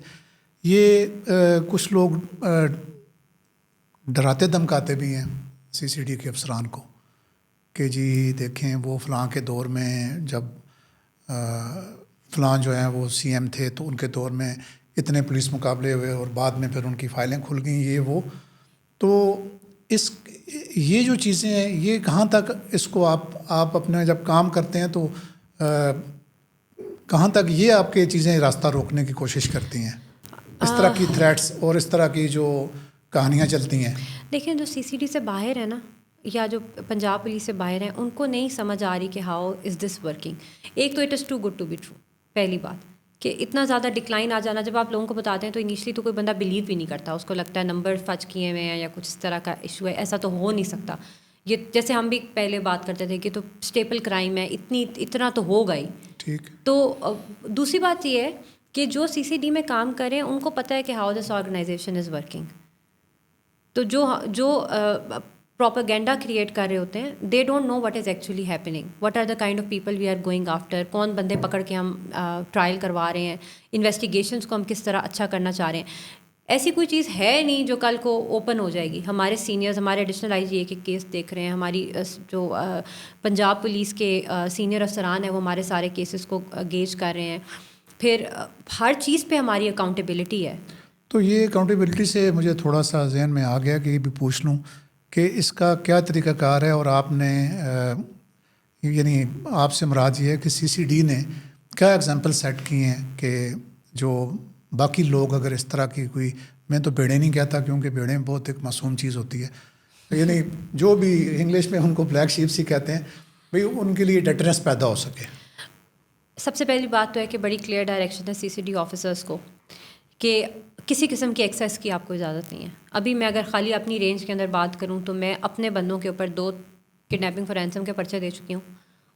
یہ کچھ لوگ ڈراتے دھمکاتے بھی ہیں CCD کے افسران کو کہ جی دیکھیں وہ فلاں کے دور میں جب فلان جو ہیں وہ سی ایم تھے تو ان کے دور میں اتنے پولیس مقابلے ہوئے اور بعد میں پھر ان کی فائلیں کھل گئیں یہ وہ. تو یہ جو چیزیں ہیں یہ کہاں تک اس کو آپ اپنے جب کام کرتے ہیں تو کہاں تک یہ آپ کے چیزیں راستہ روکنے کی کوشش کرتی ہیں, اس طرح کی تھریٹس اور اس طرح کی جو کہانیاں چلتی ہیں؟ دیکھیں جو سی سی ڈی سے باہر ہے نا یا جو پنجاب پولیس سے باہر ہیں ان کو نہیں سمجھ آ رہی کہ ہاؤ از دس ورکنگ. ایک تو it is too good to be true, پہلی بات کہ اتنا زیادہ ڈکلائن آ جانا جب آپ لوگوں کو بتاتے ہیں تو انیشلی تو کوئی بندہ بلیو بھی نہیں کرتا, اس کو لگتا ہے نمبر فچ کیے ہوئے ہیں یا کچھ اس طرح کا ایشو ہے, ایسا تو ہو نہیں سکتا. یہ جیسے ہم بھی پہلے بات کرتے تھے کہ تو اسٹیپل کرائم ہے, اتنا تو ہوگا ہی. ٹھیک. تو دوسری بات یہ ہے کہ جو سی سی ڈی میں کام کریں ان کو پتہ ہے کہ how this organization is working. تو جو پروپیگنڈا کریٹ کر رہے ہوتے ہیں they don't know what is actually happening, what are the kind of people we are going after, کون بندے پکڑ کے ہم ٹرائل کروا رہے ہیں, انویسٹیگیشنس کو ہم کس طرح اچھا کرنا چاہ رہے ہیں. ایسی کوئی چیز ہے نہیں جو کل کو اوپن ہو جائے گی. ہمارے سینئرز, ہمارے ایڈیشنل آئی جی اے کے کیس دیکھ رہے ہیں, ہماری جو پنجاب پولیس کے سینئر افسران ہیں وہ ہمارے سارے کیسز کو گیج کر رہے ہیں. پھر ہر چیز پہ ہماری اکاؤنٹیبلٹی ہے. تو یہ اکاؤنٹیبلٹی سے مجھے تھوڑا سا ذہن میں آ گیا کہ یہ بھی پوچھ لوں کہ اس کا کیا طریقہ کار ہے, اور آپ نے یعنی آپ سے مراد یہ ہے کہ سی سی ڈی نے کیا ایگزامپل سیٹ کی ہیں کہ جو باقی لوگ اگر اس طرح کی کوئی, میں تو بیڑے نہیں کہتا کیونکہ بیڑے بہت ایک معصوم چیز ہوتی ہے, یعنی جو بھی انگلش میں ان کو بلیک شیپ سی کہتے ہیں, بھئی ان کے لیے ڈیٹرنس پیدا ہو سکے. سب سے پہلی بات تو ہے کہ بڑی کلیئر ڈائریکشن ہے سی سی ڈی آفیسرس کو کہ کسی قسم کی ایکسیس کی آپ کو اجازت نہیں ہے. ابھی میں اگر خالی اپنی رینج کے اندر بات کروں تو میں اپنے بندوں کے اوپر 2 کڈنیپنگ فار رینسم کے پرچے دے چکی ہوں.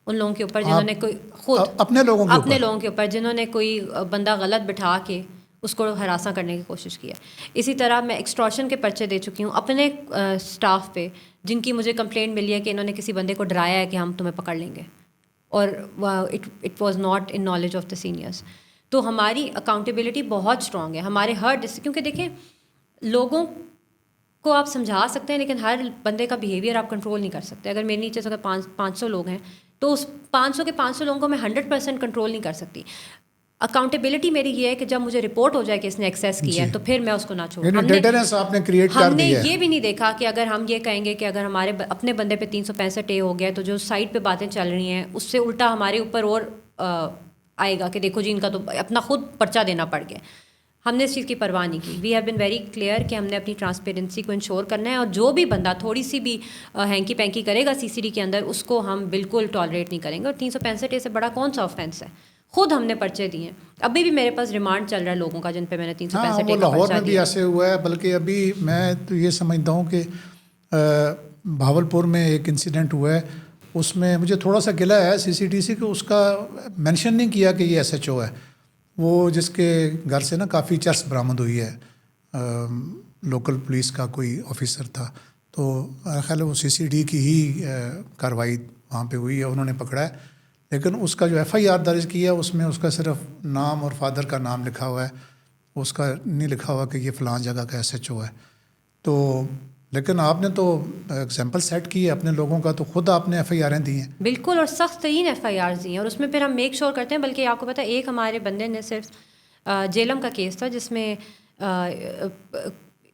ان لوگوں کے اوپر جنہوں نے کوئی خود اپنے لوگوں کے اوپر جنہوں نے کوئی بندہ غلط بٹھا کے اس کو ہراساں کرنے کی کوشش کی ہے. اسی طرح میں ایکسٹورشن کے پرچے دے چکی ہوں اپنے اسٹاف پہ جن کی مجھے کمپلینٹ ملی ہے کہ انہوں نے کسی بندے کو ڈرایا ہے کہ ہم تمہیں پکڑ لیں گے, اور it was not in knowledge of the seniors. تو ہماری اکاؤنٹیبلٹی بہت اسٹرانگ ہے ہمارے ہر کیونکہ دیکھیں لوگوں کو آپ سمجھا سکتے ہیں لیکن ہر بندے کا بیہیویئر آپ کنٹرول نہیں کر سکتے. اگر میرے نیچے سے اگر 500 لوگ ہیں تو اس 500 کے 500 لوگوں کو میں 100% کنٹرول نہیں کر سکتی. اکاؤنٹیبلٹی میری یہ ہے کہ جب مجھے رپورٹ ہو جائے کہ اس نے ایکسیس کیا ہے تو پھر میں اس کو نہ چھوڑوں. ہم نے یہ بھی نہیں دیکھا کہ اگر ہم یہ کہیں گے کہ اگر ہمارے اپنے بندے پہ 365 اے ہو گیا تو جو سائٹ پہ باتیں چل رہی ہیں اس سے الٹا ہمارے اوپر اور آئے گا کہ دیکھو جی ان کا تو اپنا خود پرچہ دینا پڑ گیا. ہم نے اس چیز کی پرواہ نہیں کی. We have been very clear کہ ہم نے اپنی ٹرانسپیرنسی کو انشور کرنا ہے, اور جو بھی بندہ تھوڑی سی بھی ہینکی پینکی کرے گا سی سی ڈی کے اندر اس کو ہم بالکل ٹالریٹ نہیں کریں گے. اور 365 اے سے بڑا کون سا آفینس ہے, خود ہم نے پرچے دیے ہیں. ابھی بھی میرے پاس ریمانڈ چل رہا ہے لوگوں کا جن پہ میں نے 365 اے کا لاہور پرچہ میں بھی ایسے ہوا ہے. بلکہ ابھی میں تو یہ سمجھتا ہوں کہ بھاولپور میں ایک انسیڈنٹ ہوا ہے, اس میں مجھے تھوڑا سا گلہ ہے سی سی ڈی سی کہ اس کا مینشن نہیں کیا کہ یہ ایس ایچ او ہے, وہ جس کے گھر سے نا کافی چرس برآمد ہوئی ہے, لوکل پولیس کا کوئی آفیسر تھا, تو خیال ہے وہ سی سی ڈی کی ہی کارروائی وہاں پہ ہوئی ہے, انہوں نے پکڑا ہے. لیکن اس کا جو ایف آئی آر درج کیا اس میں اس کا صرف نام اور فادر کا نام لکھا ہوا ہے, اس کا نہیں لکھا ہوا کہ یہ فلان جگہ کا ایس ایچ او ہے. تو لیکن آپ نے تو ایگزامپل سیٹ کی ہے اپنے لوگوں کا, تو خود آپ نے ایف آئی آریں دی ہیں. بالکل, اور سخت ترین ایف آئی آرز دی ہیں, اور اس میں پھر ہم میک شور کرتے ہیں. بلکہ آپ کو پتہ ہے ایک ہمارے بندے نے صرف جیلم کا کیس تھا جس میں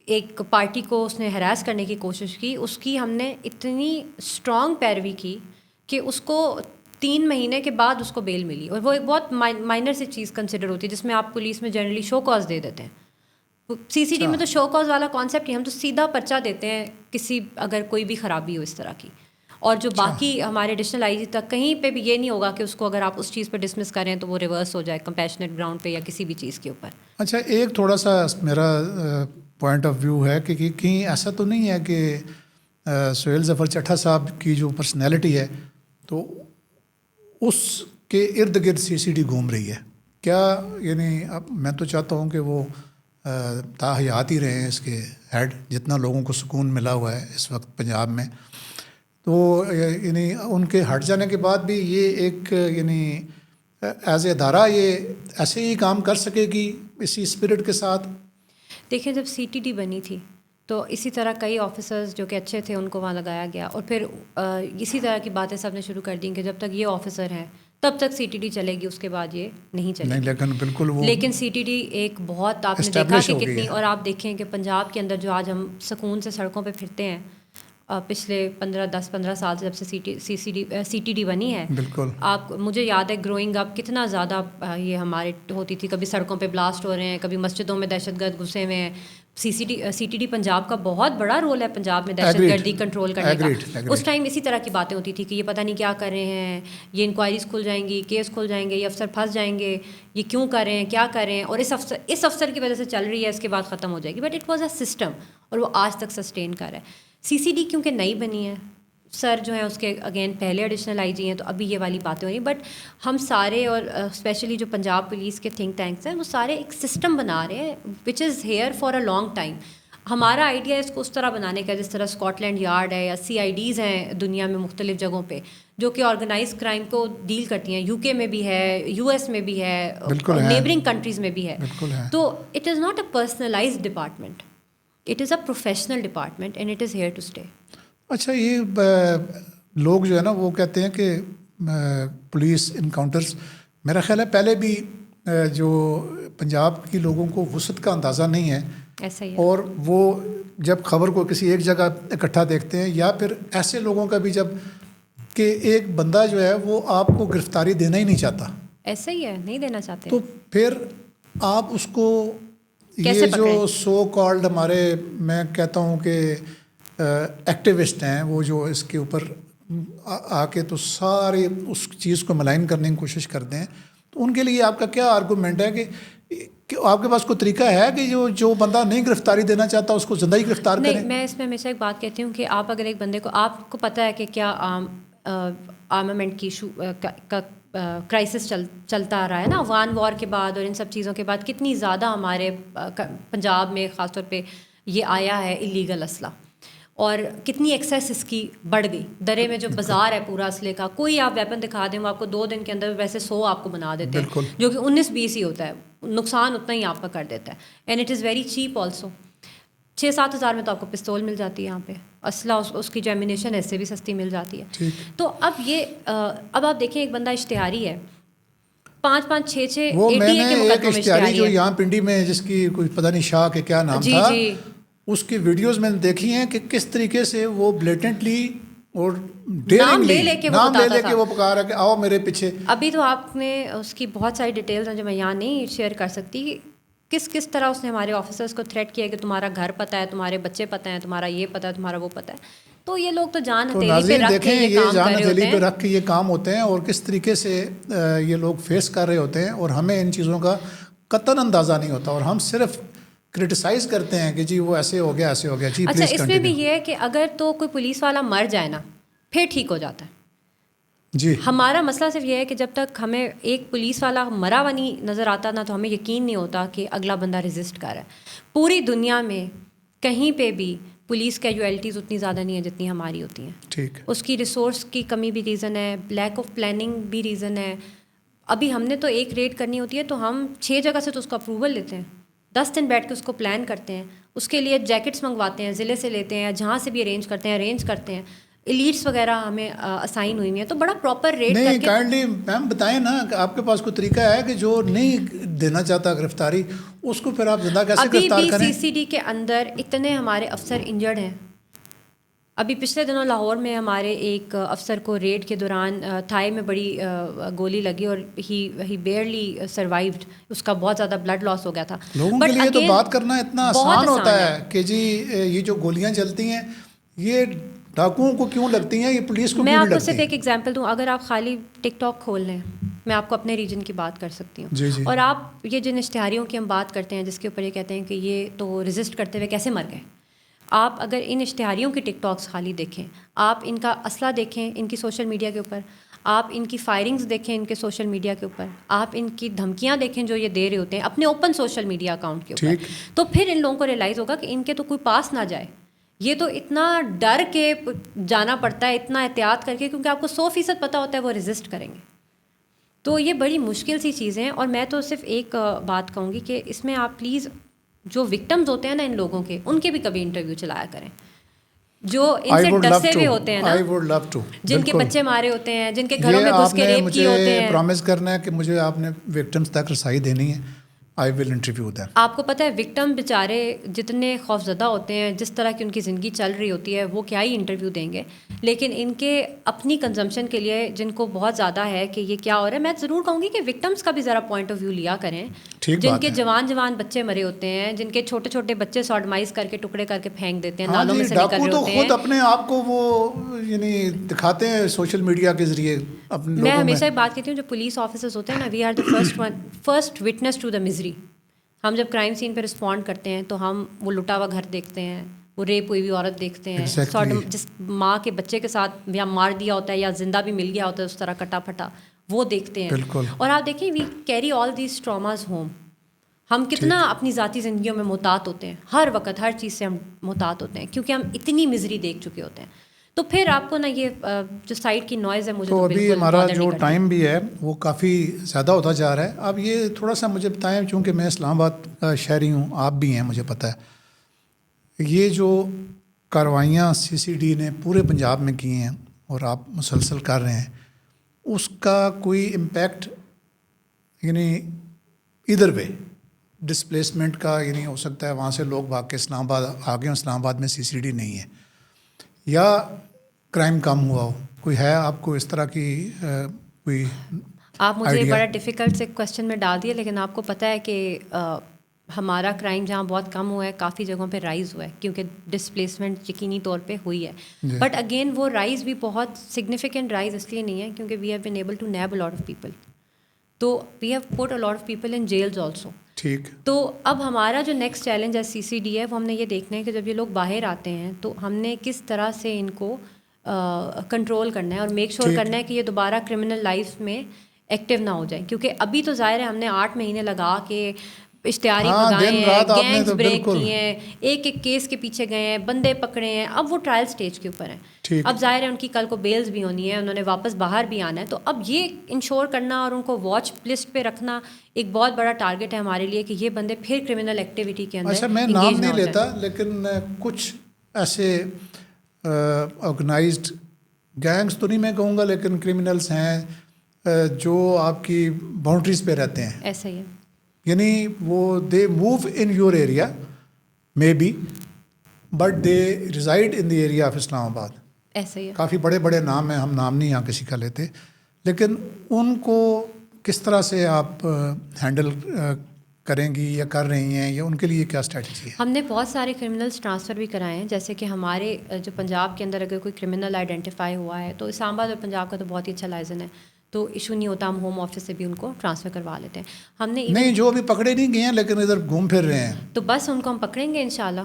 ایک پارٹی کو اس نے ہراس کرنے کی کوشش کی, اس کی ہم نے اتنی اسٹرانگ پیروی کی کہ اس کو 3 مہینے کے بعد اس کو بیل ملی. اور وہ ایک بہت مائنر سی چیز کنسیڈر ہوتی ہے جس میں آپ پولیس میں جنرلی شو کاز دے دیتے ہیں. سی سی ڈی میں تو شو کاز والا کانسیپٹ ہی, ہم تو سیدھا پرچہ دیتے ہیں کسی اگر کوئی بھی خرابی ہو اس طرح کی. اور جو باقی ہمارے ایڈیشنل آئی جی تک کہیں پہ بھی یہ نہیں ہوگا کہ اس کو اگر آپ اس چیز پہ ڈسمس کریں تو وہ ریورس ہو جائے کمپیشنیٹ گراؤنڈ پہ یا کسی بھی چیز کے اوپر. اچھا, ایک تھوڑا سا میرا پوائنٹ آف ویو ہے کہ کہیں ایسا تو نہیں ہے کہ سہیل ظفر چٹھا صاحب کی جو پرسنالٹی ہے تو اس کے ارد گرد سی سی ڈی گھوم رہی ہے کیا؟ یعنی اب میں تو چاہتا ہوں کہ وہ تاحیات ہی رہے ہیں اس کے ہیڈ, جتنا لوگوں کو سکون ملا ہوا ہے اس وقت پنجاب میں, تو یعنی ان کے ہٹ جانے کے بعد بھی یہ ایک یعنی ایز اے ادارہ یہ ایسے ہی کام کر سکے گی اسی اسپرٹ کے ساتھ؟ دیکھیں جب سی ٹی ڈی بنی تھی تو اسی طرح کئی آفیسرز جو کہ اچھے تھے ان کو وہاں لگایا گیا, اور پھر اسی طرح کی باتیں سب نے شروع کر دیں کہ جب تک یہ آفیسر ہیں تب تک CTD چلے گی, اس کے بعد یہ نہیں چلے گی. لیکن بالکل وہ لیکن CTD ایک بہت آپ نے دیکھا کہ کتنی, اور آپ دیکھیں کہ پنجاب کے اندر جو آج ہم سکون سے سڑکوں پہ پھرتے ہیں, پچھلے 10-15 سال سے جب سے CTD بنی ہے, بالکل آپ مجھے یاد ہے گروئنگ اپ کتنا زیادہ یہ ہمارے ہوتی تھی, کبھی سڑکوں پہ بلاسٹ ہو رہے ہیں, کبھی مسجدوں میں دہشت گرد گھسے ہوئے ہیں. CTD پنجاب کا بہت بڑا رول ہے پنجاب میں دہشت گردی کنٹرول کرنے کا. اس ٹائم اسی طرح کی باتیں ہوتی تھی کہ یہ پتہ نہیں کیا کر رہے ہیں, یہ انکوائریز کھل جائیں گی, کیس کھل جائیں گے, یہ افسر پھنس جائیں گے, یہ کیوں کر رہے ہیں, کیا کر رہے ہیں, اور اس افسر کی وجہ سے چل رہی ہے, اس کے بعد ختم ہو جائے گی. But it was a system, اور وہ آج تک سسٹین کر رہا ہے. CCD کیونکہ نئی بنی ہے, سر جو ہیں اس کے اگین پہلے ایڈیشنل IG ہیں, تو ابھی یہ والی باتیں ہو رہی ہیں. بٹ ہم سارے, اور اسپیشلی جو پنجاب پولیس کے تھنک ٹینکس ہیں, وہ سارے ایک سسٹم بنا رہے ہیں which is here for a long time. ہمارا آئیڈیا اس کو اس طرح بنانے کا, جس طرح اسکاٹ لینڈ یارڈ ہے یا CIDs ہیں دنیا میں مختلف جگہوں پہ, جو کہ آرگنائز کرائم کو ڈیل کرتی ہیں. UK میں بھی ہے, US میں بھی ہے, نیبرنگ کنٹریز میں بھی ہے. تو it is not a personalized department, it is a professional department and it is here to stay. اچھا, یہ لوگ جو ہے نا وہ کہتے ہیں کہ پولیس انکاؤنٹرز, میرا خیال ہے پہلے بھی جو پنجاب کی لوگوں کو وسعت کا اندازہ نہیں ہے, ایسا ہی ہے, اور وہ جب خبر کو کسی ایک جگہ اکٹھا دیکھتے ہیں, یا پھر ایسے لوگوں کا بھی جب کہ ایک بندہ جو ہے وہ آپ کو گرفتاری دینا ہی نہیں چاہتا, ایسا ہی ہے, نہیں دینا چاہتے, تو پھر آپ اس کو یہ جو سو کالڈ ہمارے, میں کہتا ہوں کہ ایکٹیوسٹ ہیں, وہ جو اس کے اوپر آ کے تو سارے اس چیز کو ملائن کرنے کی کوشش کرتے ہیں, تو ان کے لیے آپ کا کیا آرگومنٹ ہے کہ آپ کے پاس کوئی طریقہ ہے کہ جو بندہ نہیں گرفتاری دینا چاہتا اس کو زندہ ہی گرفتار کریں؟ نہیں, میں اس میں ہمیشہ ایک بات کہتی ہوں کہ آپ اگر ایک بندے کو, آپ کو پتہ ہے کہ کیا آرمامنٹ کی ایشو کا کرائسس چلتا آ رہا ہے نا, افغان وار کے بعد اور ان سب چیزوں کے بعد کتنی زیادہ ہمارے پنجاب میں خاص طور پہ یہ آیا ہے ایلیگل اسلحہ, اور کتنی ایکسیس اس کی بڑھ گئی. درے میں جو بازار ہے پورا اسلحے کا, کوئی آپ ویپن دکھا دیں وہ آپ کو 2 دن کے اندر ویسے 100 آپ کو بنا دیتے ہیں, جو کہ 19-20 ہی ہوتا ہے, نقصان اتنا ہی آپ کا کر دیتا ہے. And it is very cheap also. 6-7 ہزار میں تو آپ کو پستول مل جاتی ہے یہاں پہ, اسلحہ اس کی جو ایمونیشن ہے اس سے بھی سستی مل جاتی ہے. تو اب آپ دیکھیں ایک بندہ اشتہاری ہے, 5-5 6 وہ میں نے کے ایک اشتہاری جو یہاں پنڈی میں جس کی کوئی پتہ نہیں شاہ کے کیا نام تھا, اس کی ویڈیوز میں نے دیکھی ہیں کہ کس طریقے سے وہ بلیٹنٹلی اور نام لے لے کے وہ پکار ہے کہ آؤ میرے پیچھے. ابھی تو آپ نے اس کی بہت ساری ڈیٹیلز ہیں جو میں یہاں نہیں شیئر کر سکتی, کس طرح اس نے ہمارے آفیسرس کو تھریٹ کیا کہ تمہارا گھر پتہ ہے, تمہارے بچے پتہ ہیں, تمہارا یہ پتہ ہے, تمہارا وہ پتہ ہے. تو یہ لوگ تو جان ہتھیلی پہ رکھ کے یہ کام کر رہے ہوتے ہیں, رکھ کے یہ کام ہوتے ہیں, اور کس طریقے سے یہ لوگ فیس کر رہے ہوتے ہیں, اور ہمیں ان چیزوں کا قطعاً اندازہ نہیں ہوتا, اور ہم صرف کرٹیسائز کرتے ہیں کہ جی وہ ایسے ہو گیا, ایسے ہو گیا. جی اچھا, اس میں بھی یہ ہے کہ اگر تو کوئی پولیس والا مر جائے نا پھر ٹھیک ہو جاتا ہے. جی, ہمارا مسئلہ صرف یہ ہے کہ جب تک ہمیں ایک پولیس والا مرا ہوا نہیں نظر آتا نا, تو ہمیں یقین نہیں ہوتا کہ اگلا بندہ ریزسٹ کر رہا ہے. پوری دنیا میں کہیں پہ بھی پولیس کیجویلٹیز اتنی زیادہ نہیں ہیں جتنی ہماری ہوتی ہیں. ٹھیک, اس کی ریسورس کی کمی بھی ریزن ہے, لیک آف پلاننگ بھی ریزن ہے. ابھی ہم نے تو ایک ریڈ کرنی ہوتی ہے تو ہم 6 جگہ سے تو اس کو اپروول لیتے ہیں, 10 دن بیٹھ کے اس کو پلان کرتے ہیں, اس کے لیے جیکٹس منگواتے ہیں, ضلع سے لیتے ہیں, جہاں سے بھی ارینج کرتے ہیں, ایلیٹس وغیرہ ہمیں اسائن ہوئی ہیں, تو بڑا پراپر ریٹ کر کے. نہیں, کائنڈلی میم بتائیں نا کہ آپ کے پاس کوئی طریقہ ہے کہ جو نہیں دینا چاہتا گرفتاری, اس کو پھر آپ زندہ کیسے گرفتار کریں؟ ابھی بھی CCD کے اندر اتنے ہمارے افسر انجرڈ ہیں. ابھی پچھلے دنوں لاہور میں ہمارے ایک افسر کو ریڈ کے دوران تھائی میں بڑی گولی لگی اور ہی بیئرلی سروائیوڈ, اس کا بہت زیادہ بلڈ لاس ہو گیا تھا. لوگوں کے لیے تو بات کرنا اتنا آسان ہوتا ہے کہ جی یہ جو گولیاں چلتی ہیں یہ ڈاکوؤں کو کیوں لگتی ہیں, یہ پولیس کو کیوں نہیں لگتی. میں آپ کو صرف ایک ایگزامپل دوں, اگر آپ خالی ٹک ٹاک کھول لیں, میں آپ کو اپنے ریجن کی بات کر سکتی ہوں. جی جی. اور آپ یہ جن اشتہاریوں کی ہم بات کرتے ہیں جس کے اوپر یہ کہتے ہیں کہ یہ تو ریزسٹ کرتے ہوئے کیسے مر گئے, آپ اگر ان اشتہاریوں کی ٹک ٹاکس خالی دیکھیں, آپ ان کا اسلحہ دیکھیں ان کی سوشل میڈیا کے اوپر, آپ ان کی فائرنگز دیکھیں ان کے سوشل میڈیا کے اوپر, آپ ان کی دھمکیاں دیکھیں جو یہ دے رہے ہوتے ہیں اپنے اوپن سوشل میڈیا اکاؤنٹ کے اوپر, تو پھر ان لوگوں کو ریئلائز ہوگا کہ ان کے تو کوئی پاس نہ جائے. یہ تو اتنا ڈر کے جانا پڑتا ہے, اتنا احتیاط کر کے, کیونکہ آپ کو 100% پتہ ہوتا ہے وہ ریزسٹ کریں گے. تو یہ بڑی مشکل سی چیزیں ہیں. اور میں تو صرف ایک بات کہوں گی کہ اس میں آپ پلیز جو وکٹمز ہوتے ہیں نا ان لوگوں کے, ان کے بھی کبھی انٹرویو چلایا کریں. جو ان سے ڈسے ہوئے ہوتے ہیں نا, I would love to. جن کے بچے مارے ہوتے ہیں, جن کے گھروں میں گھس کے ریپ کیے ہوتے ہیں. مجھے پرومس کرنا ہے کہ مجھے آپ نے وکٹمس تک رسائی دینی ہے. I will interview them. آپ کو پتہ ہے وکٹم بیچارے جتنے خوفزدہ ہوتے ہیں, جس طرح کی ان کی زندگی چل رہی ہوتی ہے, وہ کیا ہی انٹرویو دیں گے. لیکن ان کے اپنی کنزمپشن کے لیے جن کو بہت زیادہ ہے کہ یہ کیا ہو رہا ہے, میں ضرور کہوں گی کہ وکٹمس کا بھی ذرا پوائنٹ آف ویو لیا کریں. جن کے جوان بچے مرے ہوتے ہیں, جن کے چھوٹے چھوٹے بچے سوڈمائز کر کے ٹکڑے کر کے پھینک دیتے ہیں, نالوں میں سے نکل رہے ہوتے ہیں. خود اپنے آپ کو وہ یعنی دکھاتے ہیں سوشل میڈیا کے ذریعے اپنے. میں ہمیشہ بات کہتی ہوں جو پولیس آفیسرز ہوتے ہیں نا, we are the first witness to the misery. ہم جب کرائم سین پہ رسپونڈ کرتے ہیں تو ہم وہ لٹا ہوا گھر دیکھتے ہیں, وہ ریپ ہوئی ہوئی عورت دیکھتے ہیں, جس ماں کے بچے کے ساتھ یا مار دیا ہوتا ہے یا زندہ بھی مل گیا ہوتا ہے اس طرح کٹا پھٹا, وہ دیکھتے ہیں. اور آپ دیکھیں we carry all these traumas home. ہم کتنا اپنی ذاتی زندگیوں میں محتاط ہوتے ہیں, ہر وقت ہر چیز سے ہم محتاط ہوتے ہیں کیونکہ ہم اتنی مزری دیکھ چکے ہوتے ہیں. تو پھر آپ کو نا یہ جو سائڈ کی نوائز ہے مجھے تو ابھی ہمارا جو ٹائم بھی ہے وہ کافی زیادہ ہوتا جا رہا ہے. اب یہ تھوڑا سا مجھے بتائیں, چونکہ میں اسلام آباد کا شہری ہوں, آپ بھی ہیں, مجھے پتہ ہے یہ جو کارروائیاں CCD نے پورے پنجاب میں کی ہیں اور آپ مسلسل کر رہے ہیں, اس کا کوئی امپیکٹ یعنی ادھر وے ڈسپلیسمنٹ کا یعنی ہو سکتا ہے وہاں سے لوگ بھاگ کے اسلام آباد آ گئے, اسلام آباد میں CCD نہیں ہے, یا کرائم کم ہوا ہو, کوئی ہے آپ کو اس طرح کی کوئی؟ آپ مجھے بڑا ڈیفیکلٹ سے کوشچن میں ڈال دیا, لیکن آپ کو پتہ ہے کہ ہمارا کرائم جہاں بہت کم ہوا ہے کافی جگہوں پہ رائز ہوا ہے کیونکہ ڈسپلیسمنٹ یقینی طور پہ ہوئی ہے. بٹ اگین وہ رائز بھی بہت سگنیفیکنٹ رائز اس لیے نہیں ہے کیونکہ we have been able to nab a lot of people, تو we have put a lot of people in jails also. ٹھیک. تو اب ہمارا جو نیکسٹ چیلنج ہے CCD ہے, وہ ہم نے یہ دیکھنا ہے کہ جب یہ لوگ باہر آتے ہیں تو ہم نے کس طرح سے ان کو کنٹرول کرنا ہے اور میک شور کرنا ہے کہ یہ دوبارہ کرمنل لائف میں ایکٹیو نہ ہو جائیں. کیونکہ ابھی تو ظاہر ہے ہم نے 8 مہینے لگا کے اشتہاری بھگائے ہیں, گینگز بریک کیے ہیں, ایک ایک کیس کے پیچھے گئے ہیں, بندے پکڑے ہیں, اب وہ ٹرائل سٹیج کے اوپر ہیں. اب ظاہر ہے ان کی کل کو بیلز بھی ہونی ہے, انہوں نے واپس باہر بھی آنا ہے. تو اب یہ انشور کرنا اور ان کو واچ لسٹ پہ رکھنا ایک بہت بڑا ٹارگیٹ ہے ہمارے لیے کہ یہ بندے پھر کرمنل ایکٹیویٹی کے اندر. اچھا, میں نام نہیں لیتا, لیکن کچھ ایسے آرگنائزڈ گینگز تو نہیں میں کہوں گا, لیکن کرمنلز ہیں جو آپ کی باؤنڈریز پہ رہتے ہیں. ایسا ہی ہے, یعنی وہ they move in your area maybe, but they reside in the area of Islamabad. ایسا ہی ہے, کافی بڑے بڑے نام ہیں, ہم نام نہیں یہاں کسی کا لیتے, لیکن ان کو کس طرح سے آپ ہینڈل کریں گی یا کر رہی ہیں, یا ان کے لیے کیا اسٹریٹجی ہے؟ ہم نے بہت سارے کرمنلز ٹرانسفر بھی کرائے ہیں. جیسے کہ ہمارے جو پنجاب کے اندر اگر کوئی کرمنل آئیڈینٹیفائی ہوا ہے تو اسلام آباد اور پنجاب کا تو بہت ہی اچھا لائزن ہے, تو ایشو نہیں ہوتا, ہم ہوم آفس سے بھی ان کو ٹرانسفر کروا لیتے ہیں. ہم نے نہیں, جو ابھی پکڑے نہیں گئے ہیں لیکن ادھر گھوم پھر رہے ہیں, تو بس ان کو ہم پکڑیں گے انشاءاللہ.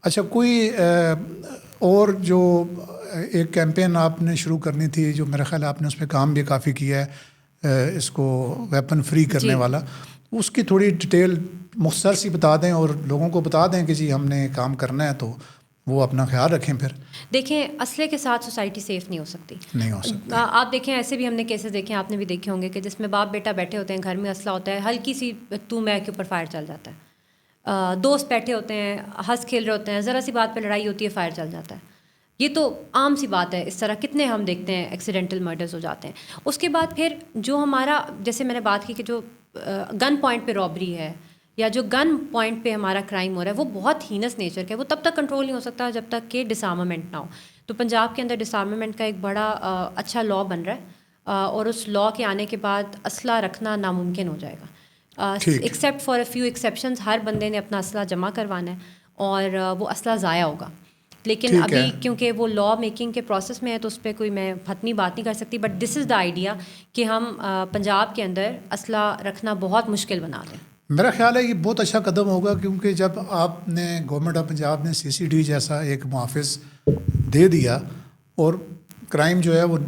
اچھا, کوئی اور جو ایک کیمپین آپ نے شروع کرنی تھی, جو میرا خیال آپ نے اس پہ کام بھی کافی کیا ہے, اس کو ویپن فری کرنے والا, اس کی تھوڑی ڈیٹیل مختصر سی بتا دیں اور لوگوں کو بتا دیں کہ جی ہم نے کام کرنا ہے, تو وہ اپنا خیال رکھیں. پھر دیکھیں, اسلحے کے ساتھ سوسائٹی سیف نہیں ہو سکتی. نہیں ہو سکتی. آپ دیکھیں, ایسے بھی ہم نے کیسز دیکھے, آپ نے بھی دیکھے ہوں گے کہ جس میں باپ بیٹا بیٹھے ہوتے ہیں, گھر میں اسلحہ ہوتا ہے, ہلکی سی تو میں کے اوپر فائر چل جاتا ہے, دوست بیٹھے ہوتے ہیں, ہنس کھیل رہے ہوتے ہیں, ذرا سی بات پہ لڑائی ہوتی ہے, فائر چل جاتا ہے. یہ تو عام سی بات ہے. اس طرح کتنے ہم دیکھتے ہیں ایکسیڈنٹل مرڈرز ہو جاتے ہیں. اس کے بعد پھر جو ہمارا, جیسے میں نے بات کی کہ جو گن پوائنٹ پہ رابری ہے یا جو گن پوائنٹ پہ ہمارا کرائم ہو رہا ہے, وہ بہت ہینس نیچر کا ہے. وہ تب تک کنٹرول نہیں ہو سکتا جب تک کہ ڈسارممنٹ نہ ہو. تو پنجاب کے اندر ڈسارممنٹ کا ایک بڑا اچھا لاء بن رہا ہے, اور اس لاء کے آنے کے بعد اسلحہ رکھنا ناممکن ہو جائے گا, except for a few exceptions. ہر بندے نے اپنا اسلحہ جمع کروانا ہے اور وہ اسلحہ ضائع ہوگا. لیکن ابھی کیونکہ وہ لاء میکنگ کے پروسیس میں ہے تو اس پہ کوئی میں حتمی بات نہیں کر سکتی. But this is the idea کہ ہم پنجاب کے اندر اسلحہ رکھنا بہت مشکل بنا دیں. میرا خیال ہے یہ بہت اچھا قدم ہوگا, کیونکہ جب آپ نے گورنمنٹ آف پنجاب نے CCD جیسا ایک محافظ دے دیا, اور کرائم جو ہے وہ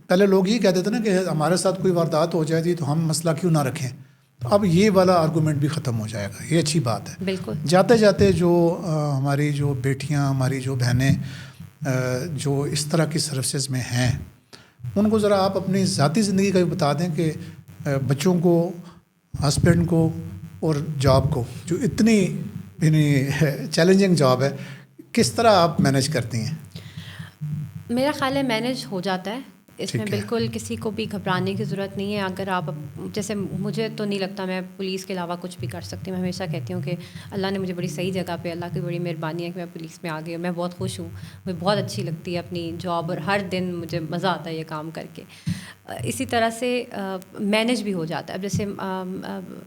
پہلے لوگ یہ کہتے تھے نا کہ ہمارے ساتھ کوئی واردات ہو جائے گی تو ہم مسئلہ کیوں نہ رکھیں, اب یہ والا آرگومنٹ بھی ختم ہو جائے گا. یہ اچھی بات ہے. بالکل. جاتے جاتے جو ہماری جو بیٹیاں, ہماری جو بہنیں جو اس طرح کی سروسز میں ہیں, ان کو ذرا آپ اپنی ذاتی زندگی کا بھی بتا دیں کہ بچوں کو, ہسبینڈ کو اور جاب کو, جو اتنی یعنی چیلنجنگ جاب ہے, کس طرح آپ مینیج کرتی ہیں؟ میرا خیال ہے مینیج ہو جاتا ہے، اس میں ٹھیک ہے. بالکل کسی کو بھی گھبرانے کی ضرورت نہیں ہے. اگر آپ جیسے مجھے تو نہیں لگتا میں پولیس کے علاوہ کچھ بھی کر سکتی ہوں. میں ہمیشہ کہتی ہوں کہ اللہ نے مجھے بڑی صحیح جگہ پہ، اللہ کی بڑی مہربانی ہے کہ میں پولیس میں آ گئی ہوں. میں بہت خوش ہوں، مجھے بہت اچھی لگتی ہے اپنی جاب، اور ہر دن مجھے مزہ آتا ہے یہ کام کر کے. اسی طرح سے مینیج بھی ہو جاتا ہے. اب جیسے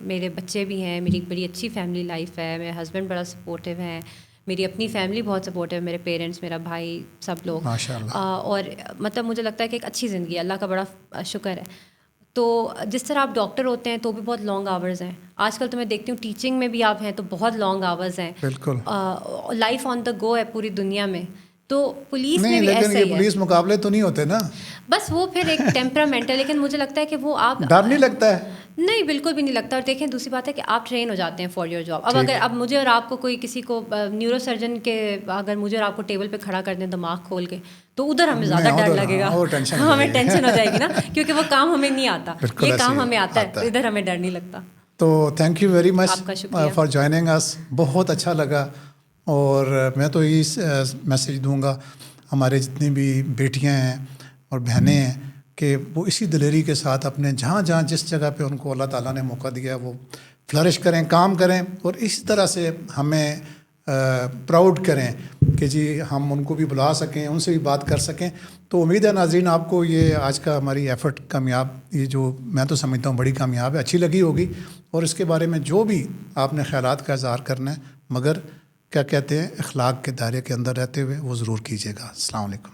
میرے بچے بھی ہیں، میری بڑی اچھی فیملی لائف ہے، میرے ہسبینڈ بڑا سپورٹیو ہیں، میری اپنی فیملی بہت سپورٹیو ہے، میرے پیرنٹس، میرا بھائی، سب لوگ ماشاء اللہ. اور مطلب مجھے لگتا ہے کہ ایک اچھی زندگی ہے، اللہ کا بڑا شکر ہے. تو جس طرح آپ ڈاکٹر ہوتے ہیں تو بھی بہت لانگ آورز ہیں. آج کل تو میں دیکھتی ہوں ٹیچنگ میں بھی آپ ہیں تو بہت لانگ آورز ہیں. بالکل. لائف آن دا گو ہے پوری دنیا میں. تو پولیس میں نہیں، بھی لیکن ایسا یہ ہی ہے. پولیس مقابلے تو نہیں ہوتے نا. بس وہ پھر ایک ٹیمپرامنٹ ہے، لیکن مجھے لگتا ہے کہ وہ آپ ڈر نہیں لگتا ہے؟ نہیں، بالکل بھی نہیں لگتا. اور دیکھیں دوسری بات ہے کہ آپ ٹرین ہو جاتے ہیں فار یور جاب. اب مجھے اور آپ کو کوئی کسی کو نیورو سرجن کے اگر مجھے اور آپ کو ٹیبل پہ کھڑا کر دیں دماغ کھول کے، تو ادھر ہمیں زیادہ ڈر لگے گا، ہمیں ٹینشن ہو جائے گی نا، کیونکہ وہ کام ہمیں نہیں آتا. یہ کام ہمیں آتا ہے، تو ادھر ہمیں ڈر نہیں لگتا. تو تھینک یو ویری مچ آپ کا شکریہ فار جوائننگ اس. بہت اچھا لگا. اور میں تو یہ میسیج دوں گا ہمارے جتنی بھی بیٹیاں ہیں اور بہنیں ہیں کہ وہ اسی دلیری کے ساتھ اپنے جہاں جہاں جس جگہ پہ ان کو اللہ تعالیٰ نے موقع دیا وہ فلرش کریں، کام کریں، اور اس طرح سے ہمیں پراؤڈ کریں کہ جی ہم ان کو بھی بلا سکیں، ان سے بھی بات کر سکیں. تو امید ہے ناظرین آپ کو یہ آج کا ہماری ایفرٹ کامیاب، یہ جو میں تو سمجھتا ہوں بڑی کامیاب ہے، اچھی لگی ہوگی. اور اس کے بارے میں جو بھی آپ نے خیالات کا اظہار کرنا ہے، مگر کیا کہتے ہیں اخلاق کے دائرے کے اندر رہتے ہوئے وہ ضرور کیجیے گا. السلام علیکم.